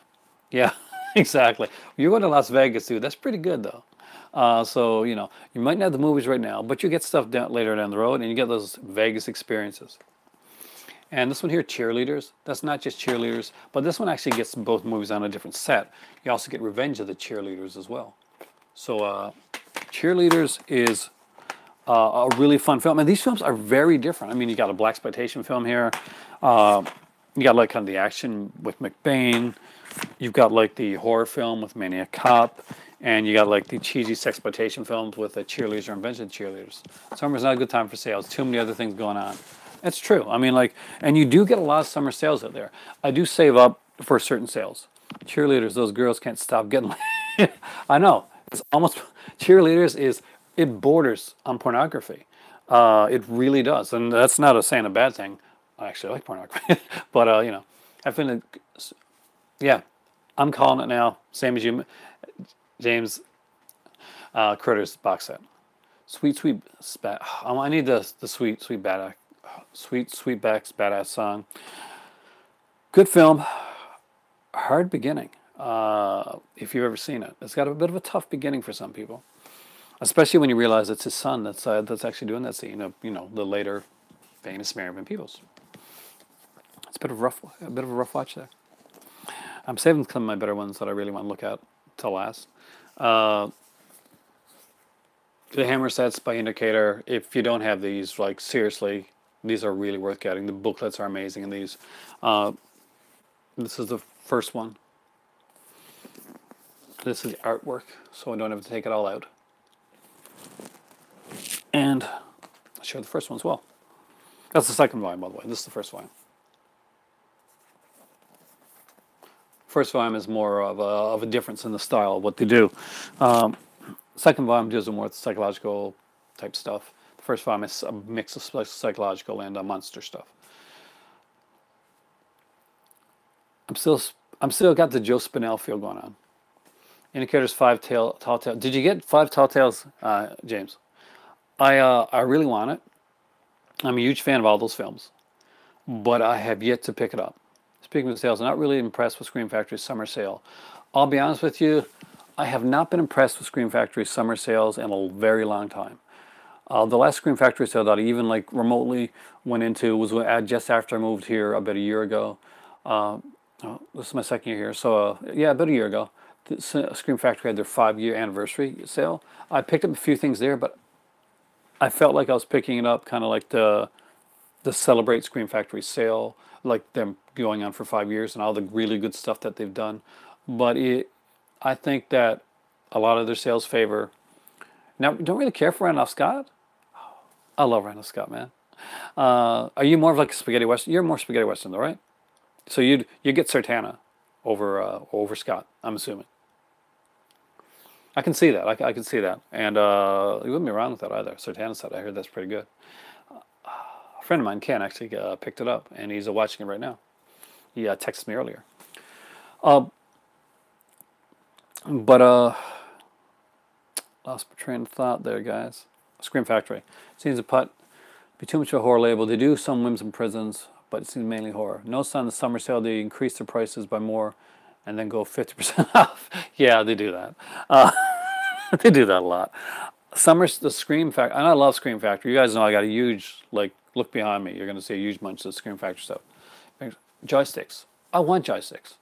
Yeah, exactly. You're going to Las Vegas too. That's pretty good though. So you know, you might not have the movies right now, but you get stuff later down the road, and you get those Vegas experiences. And this one here, Cheerleaders, that's not just Cheerleaders, but this one actually gets both movies on a different set. You also get Revenge of the Cheerleaders as well. So Cheerleaders is a really fun film. And these films are very different. I mean, you got a blaxploitation film here. You got like kind of the action with McBain. You've got like the horror film with Maniac Cop. And you got like the cheesy sexploitation films with the Cheerleaders or Revenge of the Cheerleaders. Summer's not a good time for sales. Too many other things going on. It's true. I mean, like, and you do get a lot of summer sales out there. I do save up for certain sales. Cheerleaders, those girls can't stop getting. I know. It's almost Cheerleaders is, it borders on pornography. It really does, and that's not saying a bad thing. I actually like pornography, but you know, I feel yeah, I'm calling it now. Same as you, James. Critters box set. Sweet spat. I need the sweet badass. Sweetback's badass song. Good film. Hard beginning. If you've ever seen it, it's got a bit of a tough beginning for some people, especially when you realize it's his son that's actually doing that scene of, you know, the later famous Mary Van Peebles. It's a bit of a rough watch there. I'm saving some of my better ones that I really want to look at till last. The Hammer sets by Indicator. If you don't have these, like seriously, these are really worth getting. The booklets are amazing in these. This is the first one. This is the artwork, so I don't have to take it all out. And I'll show the first one as well. That's the second volume, by the way. This is the first volume. First volume is more of a difference in the style of what they do. Second volume deals with more psychological type stuff. The first volume is a mix of psychological and monster stuff. I'm still got the Joe Spinell feel going on. Indicator's Tall Tales. Did you get 5 Tall Tales, James? I really want it. I'm a huge fan of all those films, but I have yet to pick it up. speaking of sales, I'm not really impressed with Scream Factory's summer sale. I'll be honest with you, I have not been impressed with Scream Factory's summer sales in a very long time. The last Scream Factory sale that I even like remotely went into was just after I moved here about a year ago. This is my second year here, so yeah, about a year ago. Scream Factory had their 5-year anniversary sale. I picked up a few things there, but I felt like I was picking it up kind of like the Celebrate Scream Factory sale, like them going on for 5 years and all the really good stuff that they've done. But I think that a lot of their sales favor. Now, don't really care for Randolph Scott. I love Randolph Scott, man. Are you more of like a spaghetti western? You're more spaghetti western, though, right? So you get Sertana over Scott, I'm assuming. I can see that. I can see that, and you wouldn't be wrong with that either. Sertana said, I heard that's pretty good. A friend of mine, Ken, actually picked it up, and he's watching it right now. He texted me earlier. Lost my train of thought there, guys. Scream Factory. Seems a putt. Be too much of a horror label. They do some whims and prisons, but it seems mainly horror. Notice on the summer sale they increase their prices by more and then go 50% off. Yeah, they do that. They do that a lot. The Scream Factory, and I love Scream Factory. You guys know I got a huge, like, look behind me. You're going to see a huge bunch of Scream Factory stuff. Joysticks. I want joysticks.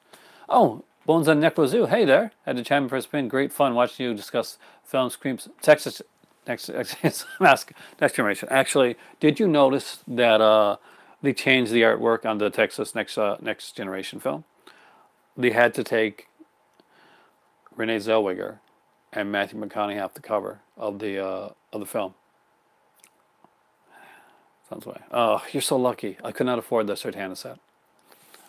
Oh, Bones on Necro Zoo. Hey there. Had to chime in for a spin. Great fun watching you discuss film Screams. Texas. Next generation. Actually, did you notice that they changed the artwork on the Texas Next Generation film? They had to take Renee Zellweger and Matthew McConaughey off the cover of the film. Sounds way. Oh, you're so lucky. I could not afford the Sertana set.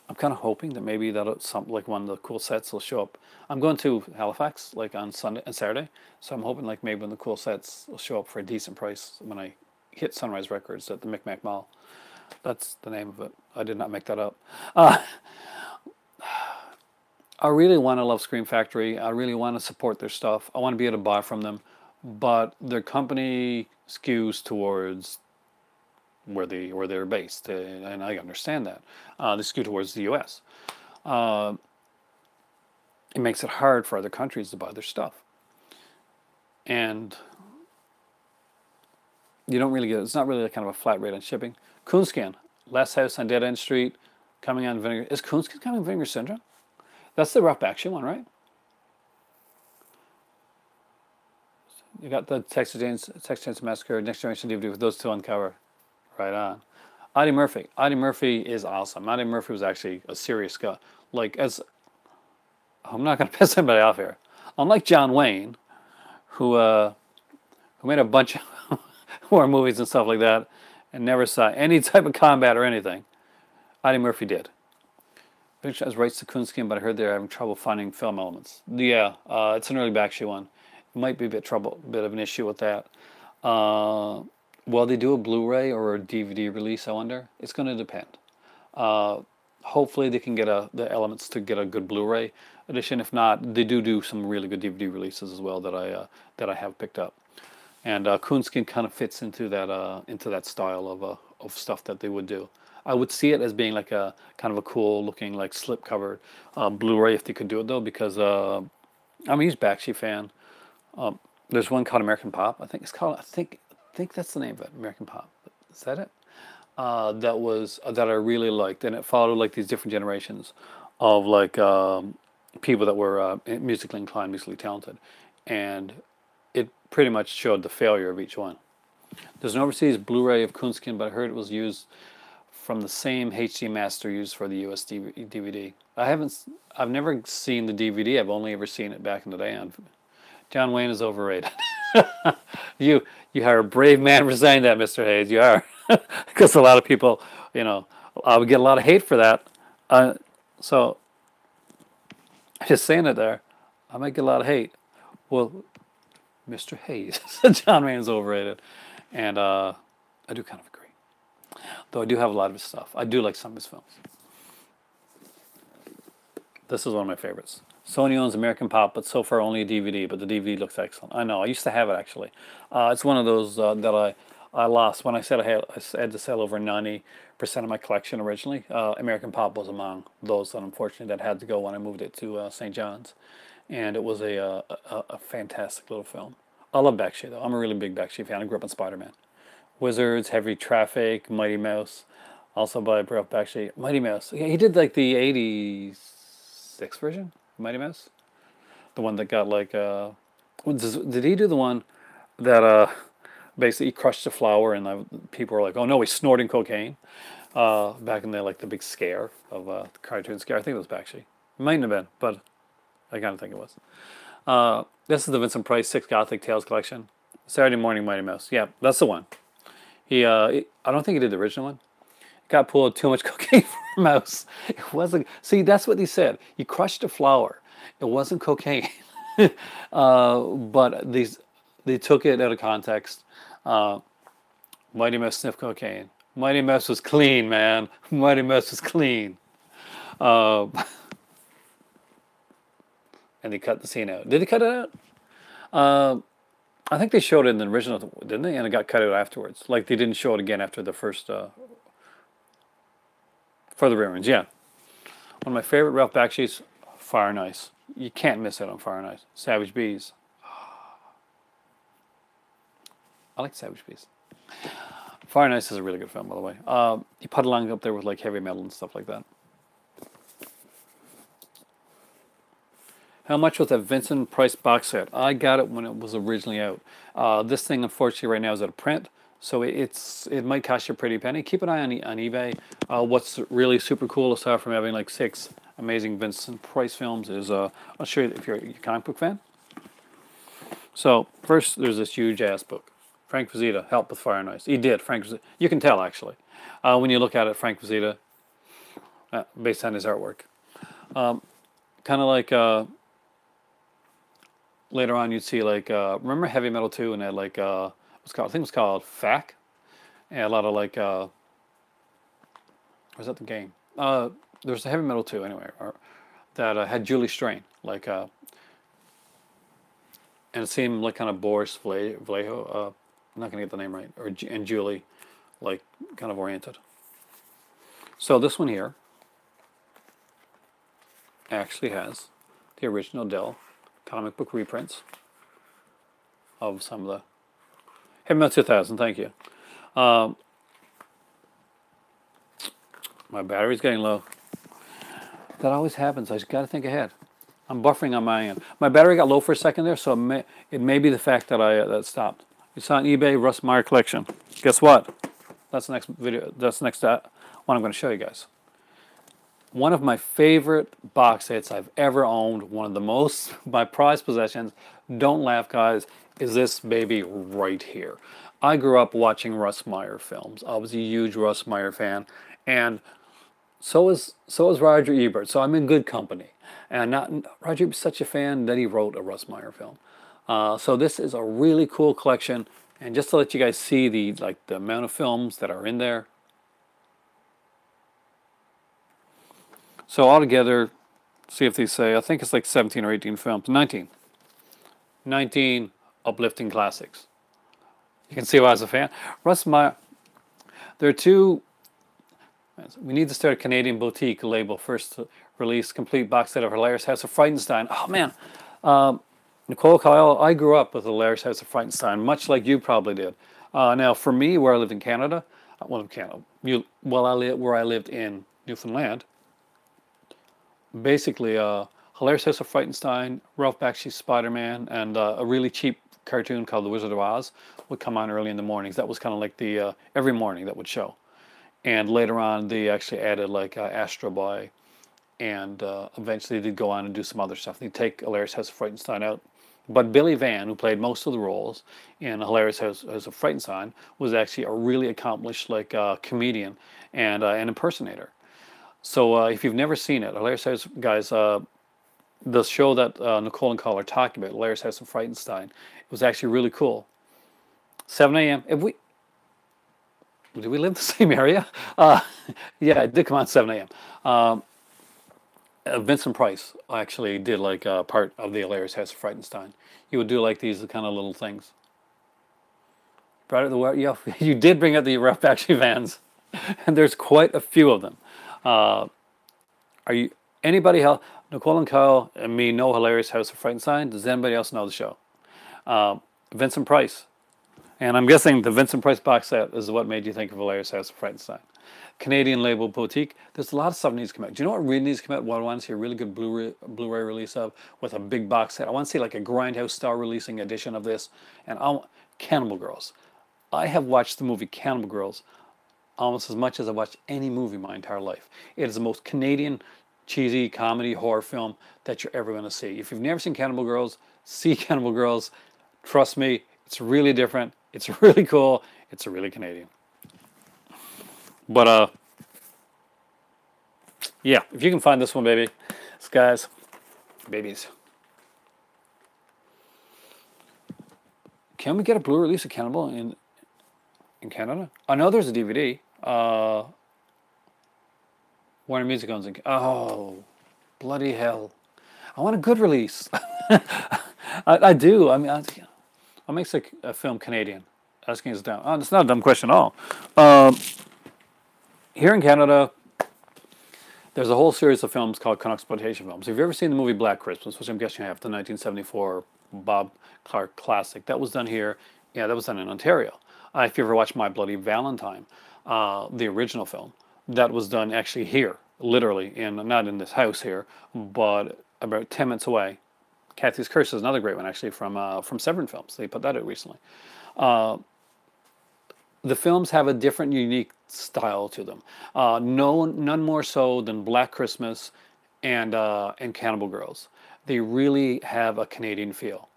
I'm kind of hoping that maybe like one of the cool sets will show up. I'm going to Halifax like on Sunday and Saturday, so I'm hoping like maybe one of the cool sets will show up for a decent price when I hit Sunrise Records at the Micmac Mall. That's the name of it. I did not make that up. I really want to love Scream Factory. I really want to support their stuff. I want to be able to buy from them, but their company skews towards where they're based, and I understand that. They skew towards the U.S. It makes it hard for other countries to buy their stuff, and you don't really get. It's not really kind of a flat rate on shipping. Coonskin, Last House on Dead End Street, coming on Vinegar. Is Coonskin coming on Vinegar Syndrome? That's the rough action one, right? You got the Texas Chainsaw Massacre Next Generation DVD with those two on cover. Right on. Audie Murphy. Audie Murphy is awesome. Audie Murphy was actually a serious guy. Like, I'm not going to piss anybody off here. Unlike John Wayne, who made a bunch of horror movies and stuff like that and never saw any type of combat or anything, Audie Murphy did. Picture has rights to Coonskin, but I heard they're having trouble finding film elements. Yeah, it's an early backshot one. It might be a bit of an issue with that. Will they do a Blu-ray or a DVD release, I wonder? It's going to depend. Hopefully they can get the elements to get a good Blu-ray edition. If not, they do some really good DVD releases as well that I have picked up. And Coonskin kind of fits into that style of stuff that they would do. I would see it as being like a kind of a cool looking like slip covered Blu-ray if they could do it though, because I'm a huge Bakshi fan. There's one called American Pop. I think I think that's the name of it, American Pop. Is that it? That I really liked, and it followed like these different generations of like people that were musically inclined, musically talented, and it pretty much showed the failure of each one. There's an overseas Blu-ray of Coonskin, but I heard it was used from the same HD master used for the US DVD. I've never seen the DVD. I've only ever seen it back in the day on. John Wayne is overrated. You are a brave man for saying that, Mr. Hayes. You are. Because a lot of people, I would get a lot of hate for that. So, just saying it there, I might get a lot of hate. Well, Mr. Hayes, John Wayne is overrated. And I do kind of agree. Though I do have a lot of his stuff. I do like some of his films. This is one of my favorites. Sony owns American Pop, but so far only a DVD, but the DVD looks excellent. I know, I used to have it actually. It's one of those that I lost when I said I had to sell over 90% of my collection originally. American Pop was among those that unfortunately that had to go when I moved it to St. John's, and it was a fantastic little film. I love Bakshi though. I'm a really big Bakshi fan. I grew up on Spider-Man, Wizards, Heavy Traffic, Mighty Mouse, also by Ralph Bakshi. Mighty Mouse. Yeah, he did like the '86 version, Mighty Mouse, the one that got like. Did he do the one that basically he crushed the flower and people were like, "Oh no, he's snorting cocaine." Back in the like the big scare of the cartoon scare. I think it was Bakshi. It mightn't have been, but I kind of think it was. This is the Vincent Price Six Gothic Tales collection. Saturday Morning Mighty Mouse. Yeah, that's the one. I don't think he did the original one. Got pulled too much cocaine for a mouse. It wasn't. See, that's what he said. He crushed a flower. It wasn't cocaine. But they took it out of context. Mighty Mouse sniffed cocaine. Mighty Mouse was clean, man. Mighty Mouse was clean. And they cut the scene out. Did they cut it out? I think they showed it in the original, didn't they? And it got cut out afterwards. Like they didn't show it again after the first further reruns. Yeah. One of my favorite Ralph Bakshi's, Fire and Ice. You can't miss it on Fire and Ice. Savage Bees. I like Savage Bees. Fire and Ice is a really good film, by the way. You put along up there with like heavy metal and stuff like that. How much was that Vincent Price box set? I got it when it was originally out. This thing, unfortunately, right now is out of print, so it might cost you a pretty penny. Keep an eye on eBay. What's really super cool, aside from having like 6 amazing Vincent Price films, is I'll show you if you're a comic book fan. So first, there's this huge ass book. Frank Frazetta helped with Fire and Ice. He did. Frank Frazetta. You can tell actually when you look at it. Frank Frazetta, based on his artwork, kind of like. Later on, you'd see like remember Heavy Metal 2 and that like what's called, I think it was called FAC, and a lot of like was that the game? There's a Heavy Metal 2 anyway, that had Julie Strain like and it seemed like kind of Boris Vallejo. I'm not gonna get the name right, and Julie, like kind of oriented. So this one here actually has the original Dell comic book reprints of some of the Heavy Metal 2000. Thank you. My battery's getting low. That always happens. I just got to think ahead. I'm buffering on my end. My battery got low for a second there, so it may be the fact that that stopped. It's on eBay, Russ Meyer collection. Guess what? That's the next video. That's the next one I'm going to show you guys. One of my favorite box sets I've ever owned, one of the most, my prized possessions, don't laugh guys, is this baby right here. I grew up watching Russ Meyer films. I was a huge Russ Meyer fan, and so is Roger Ebert, so I'm in good company. And Roger Ebert's such a fan that he wrote a Russ Meyer film. So this is a really cool collection, and just to let you guys see the amount of films that are in there. So altogether, see if they say, I think it's like 17 or 18 films. 19 uplifting classics. You can see why I was a fan. Russ Meyer, there are 2, we need to start a Canadian boutique label. First release, complete box set of Hilarious House of Frightenstein. Oh man, Nicole Kyle, I grew up with Hilarious House of Frightenstein, much like you probably did. Now for me, where I lived in Canada, where I lived in Newfoundland, basically, Hilarious House of Frightenstein, Ralph Bakshi's Spider-Man, and a really cheap cartoon called The Wizard of Oz would come on early in the mornings. That was kind of like the every morning that would show. And later on, they actually added like Astro Boy, and eventually they'd go on and do some other stuff. They'd take Hilarious House of Frightenstein out. But Billy Van, who played most of the roles in Hilarious House of Frightenstein, was actually a really accomplished like comedian and an impersonator. So if you've never seen it, Hilarious House, guys, the show that Nicole and Carl are talking about, Hilarious House of Frightenstein, it was actually really cool. 7 a.m. Did we live in the same area? Yeah, it did come on 7 a.m. Vincent Price actually did like part of the Hilarious House of Frightenstein. He would do like these kind of little things. Brought out the yeah, you did bring out the rough action fans, and there's quite a few of them. Are you anybody else? Nicole and Kyle and me know Hilarious House of Frankenstein. Does anybody else know the show? Vincent Price, and I'm guessing the Vincent Price box set is what made you think of Hilarious House of Frankenstein. Canadian label boutique. There's a lot of stuff that needs to come out. Do you know what really needs to come out? What I want to see a really good Blu-ray release of with a big box set. I want to see like a Grindhouse style releasing edition of this. And Cannibal Girls. I have watched the movie Cannibal Girls almost as much as I've watched any movie my entire life. It is the most Canadian cheesy comedy horror film that you're ever going to see. If you've never seen Cannibal Girls, see Cannibal Girls. Trust me, it's really different. It's really cool. It's really Canadian. But, yeah, if you can find this one, baby. This guys, babies. Can we get a Blu-ray release of Cannibal in Canada? I know there's a DVD. Warner Music owns it. Oh, bloody hell. I want a good release. I do. I mean, what makes a film Canadian? Asking us down. Oh, it's not a dumb question at all. Here in Canada, there's a whole series of films called Conexploitation films. Have you ever seen the movie Black Christmas, which I'm guessing you have, the 1974 Bob Clark classic? That was done here. Yeah, that was done in Ontario. If you ever watched My Bloody Valentine, the original film, that was done actually here, literally, not in this house here, but about 10 minutes away. Kathy's Curse is another great one, actually, from Severin Films. They put that out recently. The films have a different, unique style to them. None more so than Black Christmas and Cannibal Girls. They really have a Canadian feel.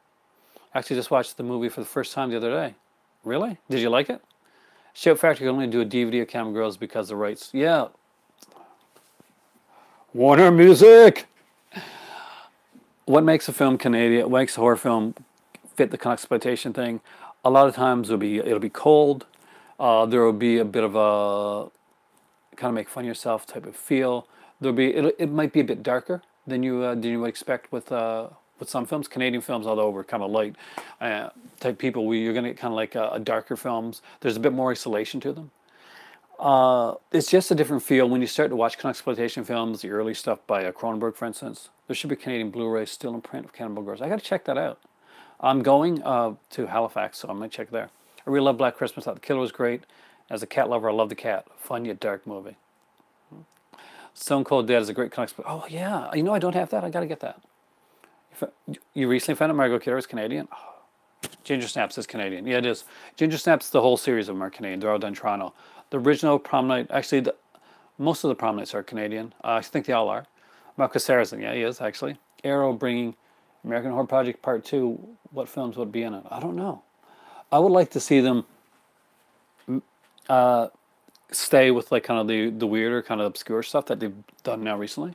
Actually, just watched the movie for the first time the other day. Really? Did you like it? Shout Factory can only do a DVD of Cannibal Girls because of the rights. Yeah. Warner Music! What makes a film Canadian? What makes a horror film fit the exploitation thing? A lot of times it'll be cold. There will be a bit of a kind of make fun of yourself type of feel. It might be a bit darker than you would expect with some films. Canadian films, although we're kind of light type people, you're going to get kind of like a darker films. There's a bit more isolation to them. It's just a different feel when you start to watch exploitation films, the early stuff by Cronenberg, for instance. There should be Canadian Blu-ray still in print of Cannibal Girls. I got to check that out. I'm going to Halifax, so I'm going to check there. I really love Black Christmas. I thought The Killer was great. As a cat lover, I love The Cat. Fun yet dark movie. Stone Cold Dead is a great exploitation. Oh yeah, you know I don't have that. I got to get that. You recently found out Margot Kidder is Canadian? Oh. Ginger Snaps is Canadian. Yeah, it is. Ginger Snaps, the whole series of them are Canadian. They're all done in Toronto. The original prom night, actually, most of the prom nights are Canadian. I think they all are. Marcus Sarrazin, yeah, he is, actually. Arrow bringing American Horror Project Part 2. What films would be in it? I don't know. I would like to see them stay with like kind of the weirder, kind of obscure stuff that they've done now recently.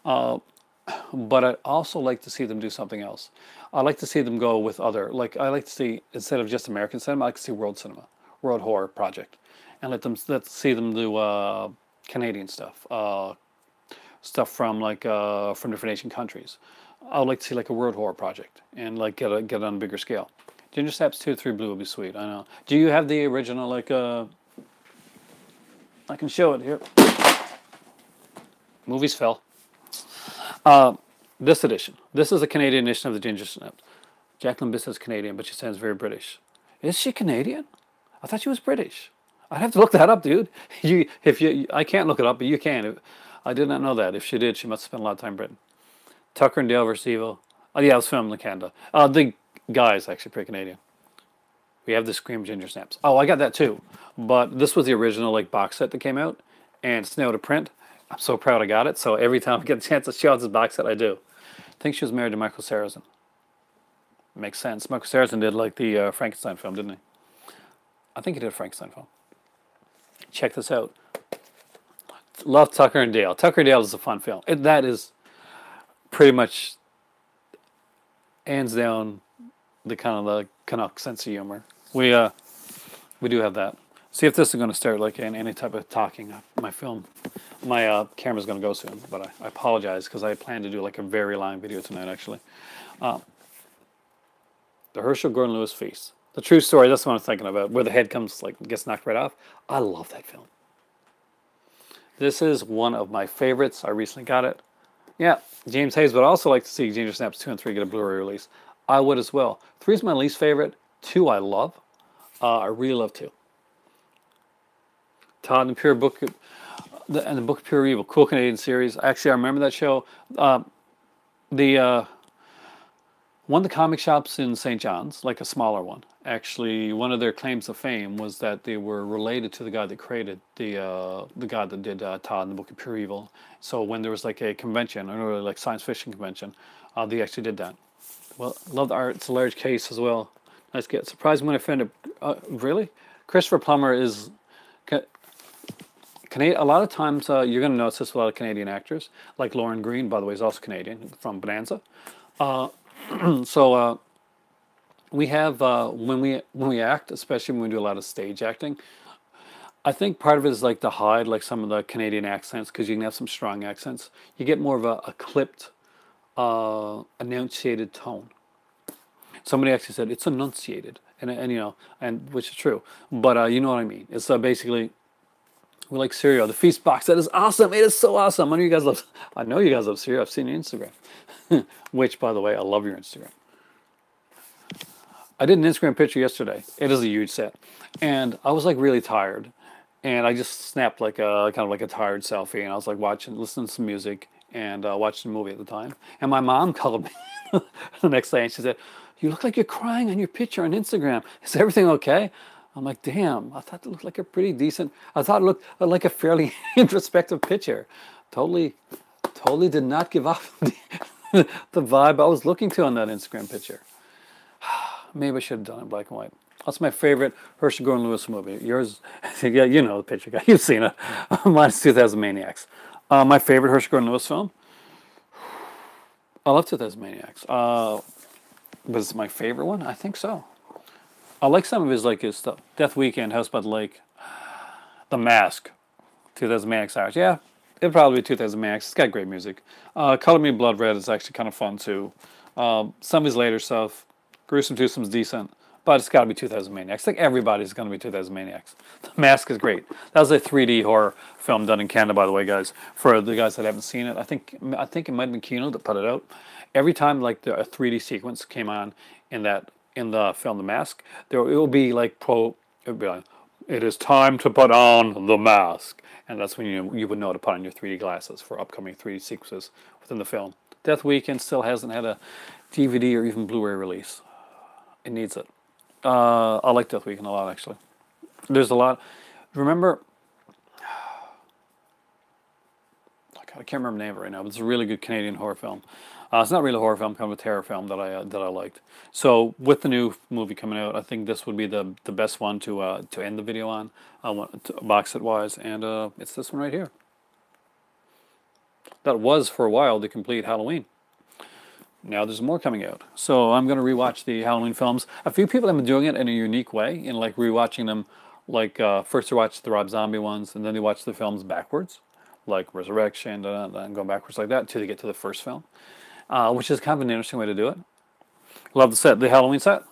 But I'd also like to see them do something else. I'd like to see them go with other, like I like to see, instead of just American cinema, I like to see world cinema, World Horror Project. And let's see them do Canadian stuff, stuff from like from different Asian countries. I would like to see like a World Horror Project and like get it on a bigger scale. Ginger Snaps 2 3 Blue would be sweet. I know. Do you have the original like I can show it here. Movies fell. This edition. This is a Canadian edition of the Ginger Snaps. Jacqueline Bisset is Canadian, but she sounds very British. Is she Canadian? I thought she was British. I'd have to look that up, dude. I can't look it up, but you can. I did not know that. If she did, she must have spent a lot of time in Britain. Tucker and Dale vs. Evil. Oh yeah, it was filmed in Canada. The guy's actually pretty Canadian. We have the Scream Ginger Snaps. Oh, I got that too. But this was the original like box set that came out, and it's now to print. I'm so proud I got it. So every time I get a chance to show this box set, I do. I think she was married to Michael Sarrazin. Makes sense. Michael Sarrazin did like the Frankenstein film, didn't he? I think he did a Frankenstein film. Check this out. Love Tucker and Dale. Tucker and Dale is a fun film. That is pretty much hands down the kind of the Canuck sense of humor. We do have that. See if this is going to start like any type of talking. My camera's going to go soon, but I apologize because I plan to do like a very long video tonight actually. The Herschel Gordon Lewis feast. The True Story, that's what I'm thinking about, where the head comes, like, gets knocked right off. I love that film. This is one of my favorites. I recently got it. Yeah, James Hayes would also like to see Ginger Snaps 2 and 3 get a Blu-ray release. I would as well. 3 is my least favorite. 2 I love. I really love 2. Todd and the Pure Book, and the Book of Pure Evil, cool Canadian series. Actually, I remember that show. One of the comic shops in St. John's, like a smaller one, actually, one of their claims to fame was that they were related to the guy that created the guy that did Todd and the Book of Pure Evil. So when there was like a convention, or like science fiction convention, they actually did that. Well, love the art. It's a large case as well. Nice get. Surprised when I found it. Really? Christopher Plummer is Canadian. A lot of times you're going to notice this with a lot of Canadian actors. Like Lauren Green, by the way, is also Canadian, from Bonanza. So we have, when we act, especially when we do a lot of stage acting, I think part of it is like to hide like some of the Canadian accents, because you can have some strong accents. You get more of a clipped, enunciated tone. Somebody actually said it's enunciated, and you know, and which is true. But you know what I mean. It's basically, we like cereal. The Feast box set is awesome. It is so awesome. I know you guys love. I know you guys love cereal. I've seen your Instagram. Which, by the way, I love your Instagram. I did an Instagram picture yesterday. It is a huge set, and I was like really tired, and I just snapped like a kind of like a tired selfie, and I was like listening to some music, and watching a movie at the time. And my mom called me the next day, and she said, "You look like you're crying on your picture on Instagram. Is everything okay?" I'm like, "Damn, I thought it looked like a pretty decent. I thought it looked like a fairly introspective picture. Totally did not give off the vibe I was looking to on that Instagram picture." Maybe I should have done it in black and white. That's my favorite Herschel Gordon Lewis movie. Yours, yeah, you know the picture guy. You've seen it. Mine's 2000 Maniacs. My favorite Herschel Gordon Lewis film. I love 2000 Maniacs. Was it my favorite one? I think so. I like some of his stuff. Death Weekend, House by the Lake, The Mask, 2000 Maniacs Irish. Yeah, it'd probably be 2000 Maniacs. It's got great music. Color Me Blood Red is actually kind of fun too. Some of his later stuff, Gruesome Twosome's decent, but it's got to be 2000 Maniacs. I think everybody's going to be 2000 Maniacs. The Mask is great. That was a 3D horror film done in Canada, by the way, guys. For the guys that haven't seen it, I think it might have been Kino that put it out. Every time like a 3D sequence came on in the film The Mask, it would be like "It is time to put on the mask," and that's when you would know to put on your 3D glasses for upcoming 3D sequences within the film. Death Weekend still hasn't had a DVD or even Blu-ray release. It needs it. I like Death Weekend a lot, actually. There's a lot. Remember, I can't remember the name of it right now, but it's a really good Canadian horror film. It's not really a horror film, kind of a terror film that I liked. So with the new movie coming out, I think this would be the best one to end the video on, box set wise, and it's this one right here. That was for a while the complete Halloween. Now there's more coming out, so I'm going to rewatch the Halloween films. A few people have been doing it in a unique way, in like rewatching them. Like first they watch the Rob Zombie ones, and then they watch the films backwards, like Resurrection, and going backwards like that until they get to the first film. Which is kind of an interesting way to do it. Love the set, the Halloween set.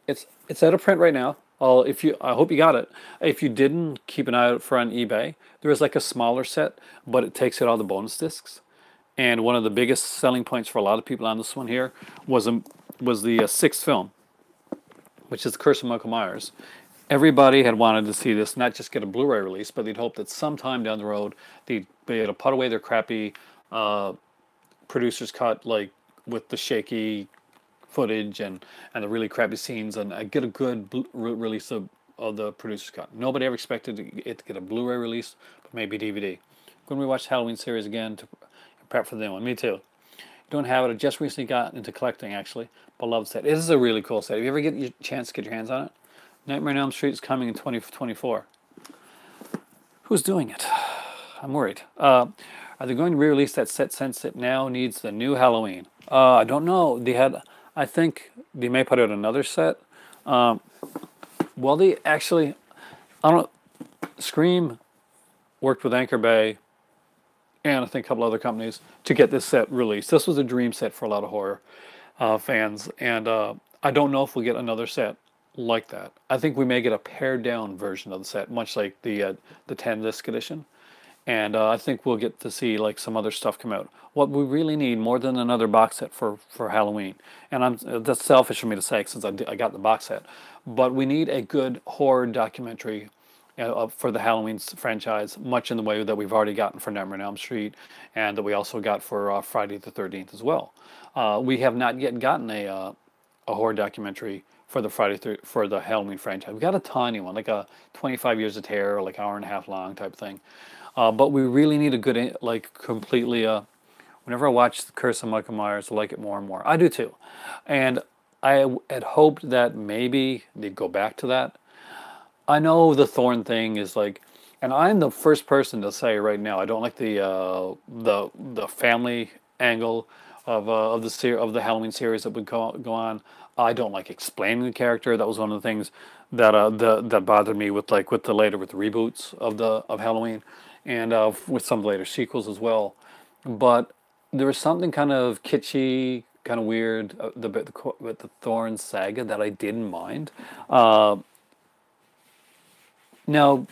It's out of print right now. I hope you got it. If you didn't, keep an eye out for on eBay. There is like a smaller set, but it takes out all the bonus discs. And one of the biggest selling points for a lot of people on this one here was the sixth film, which is The Curse of Michael Myers. Everybody had wanted to see this, not just get a Blu-ray release, but they'd hope that sometime down the road they'd be able to put away their crappy producer's cut, like with the shaky footage and the really crappy scenes, and get a good release of the producer's cut. Nobody ever expected it to get a Blu-ray release, but maybe DVD. I'm going to rewatch the Halloween series again to prep for the new one. Me too. Don't have it. I just recently got into collecting, actually, but love the set. It is a really cool set. If you ever get your chance to get your hands on it, Nightmare on Elm Street is coming in 2024. Who's doing it? I'm worried. Are they going to re-release that set since it now needs the new Halloween? I don't know. I think they may put out another set. Well, they actually, I don't know, Scream worked with Anchor Bay and I think a couple other companies to get this set released. This was a dream set for a lot of horror fans, and I don't know if we'll get another set like that. I think we may get a pared down version of the set, much like the 10 disc edition. And I think we'll get to see like some other stuff come out. What we really need more than another box set for Halloween, and that's selfish for me to say since I got the box set, but we need a good horror documentary for the Halloween franchise, much in the way that we've already gotten for Nightmare on Elm Street, and that we also got for Friday the 13th as well. We have not yet gotten a horror documentary for for the Halloween franchise. We got a tiny one, like a 25 Years of Terror, like hour and a half long type thing. But we really need a good, like completely. Whenever I watch The Curse of Michael Myers, I like it more and more. I do too, and I had hoped that maybe they'd go back to that. I know the Thorn thing is like, and I'm the first person to say right now I don't like the family angle of the Halloween series that would go on. I don't like explaining the character. That was one of the things that that bothered me with with the reboots of Halloween, and with some later sequels as well. But there was something kind of kitschy, kind of weird with the Thorn saga that I didn't mind. Now,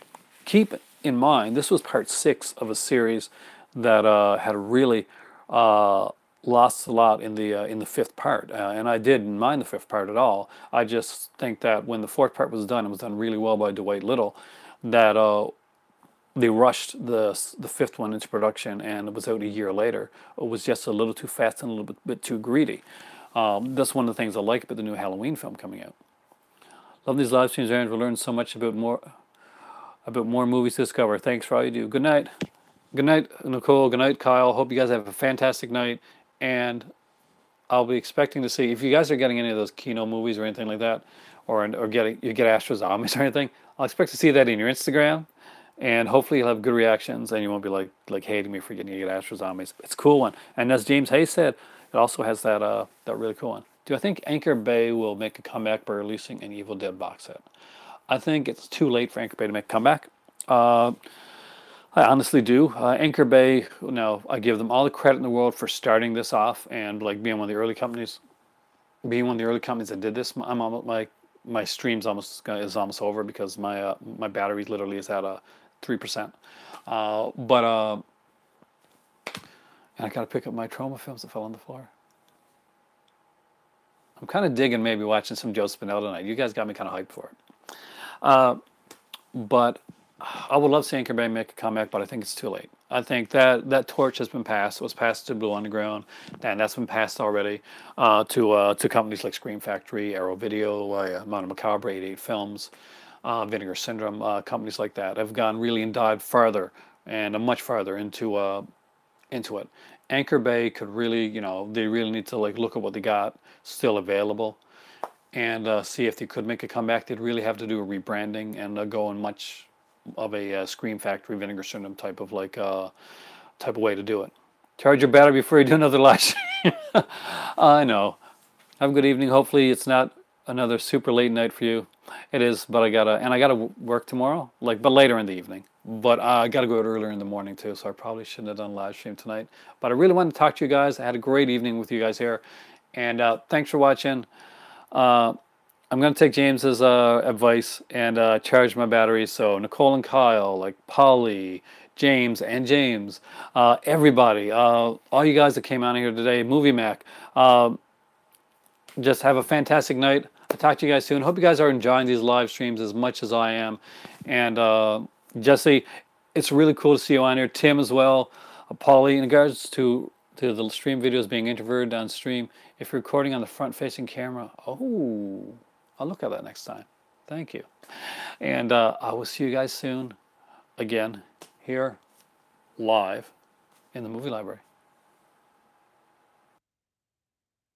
keep in mind, this was part 6 of a series that had really lost a lot in the 5th part, and I didn't mind the 5th part at all. I just think that when the 4th part was done, it was done really well by Dwight Little, that they rushed the 5th one into production, and it was out a year later. It was just a little too fast and a little bit too greedy. That's one of the things I like about the new Halloween film coming out. Love these live streams, Aaron. We'll learn so much about more movies to discover. Thanks for all you do. Good night. Good night, Nicole. Good night, Kyle. Hope you guys have a fantastic night. And I'll be expecting to see if you guys are getting any of those Kino movies or anything like that, or you get Astro Zombies or anything. I'll expect to see that in your Instagram, and hopefully you'll have good reactions, and you won't be like hating me for getting to get Astro Zombies. It's a cool one, and as James Hayes said, it also has that really cool one. Do I think Anchor Bay will make a comeback by releasing an Evil Dead box set? I think it's too late for Anchor Bay to make a comeback. I honestly do. Anchor Bay, I give them all the credit in the world for starting this off and like being one of the early companies, that did this. I'm almost my stream's is almost over because my battery literally is at 3%. And I gotta pick up my trauma films that fell on the floor. I'm kind of digging maybe watching some Joe Spinell tonight. You guys got me kind of hyped for it. But I would love to see Anchor Bay make a comeback, but I think it's too late. I think that torch has been passed. It was passed to Blue Underground, and that's been passed already to companies like Scream Factory, Arrow Video, Mono Macabre, 88 Films, Vinegar Syndrome. Companies like that have gone really and dived farther and much farther into it. Anchor Bay could really, they really need to look at what they got still available and see if they could make a comeback. They'd really have to do a rebranding and go in much of a Scream Factory, Vinegar Syndrome type of way to do it. Charge your battery before you do another live stream. I know. Have a good evening. Hopefully it's not another super late night for you. It is, but I gotta work tomorrow, but later in the evening. But I gotta go out earlier in the morning too, so I probably shouldn't have done a live stream tonight. But I really wanted to talk to you guys. I had a great evening with you guys here, and thanks for watching. I'm going to take James's advice and charge my batteries. So Nicole and Kyle, like Polly, James, everybody, all you guys that came out here today, Movie Mac, just have a fantastic night. I'll talk to you guys soon. Hope you guys are enjoying these live streams as much as I am. And Jesse, it's really cool to see you on here. Tim as well. Polly, in regards to the stream videos being interviewed on stream, if you're recording on the front-facing camera, I'll look at that next time. Thank you. And I will see you guys soon again here live in the movie library.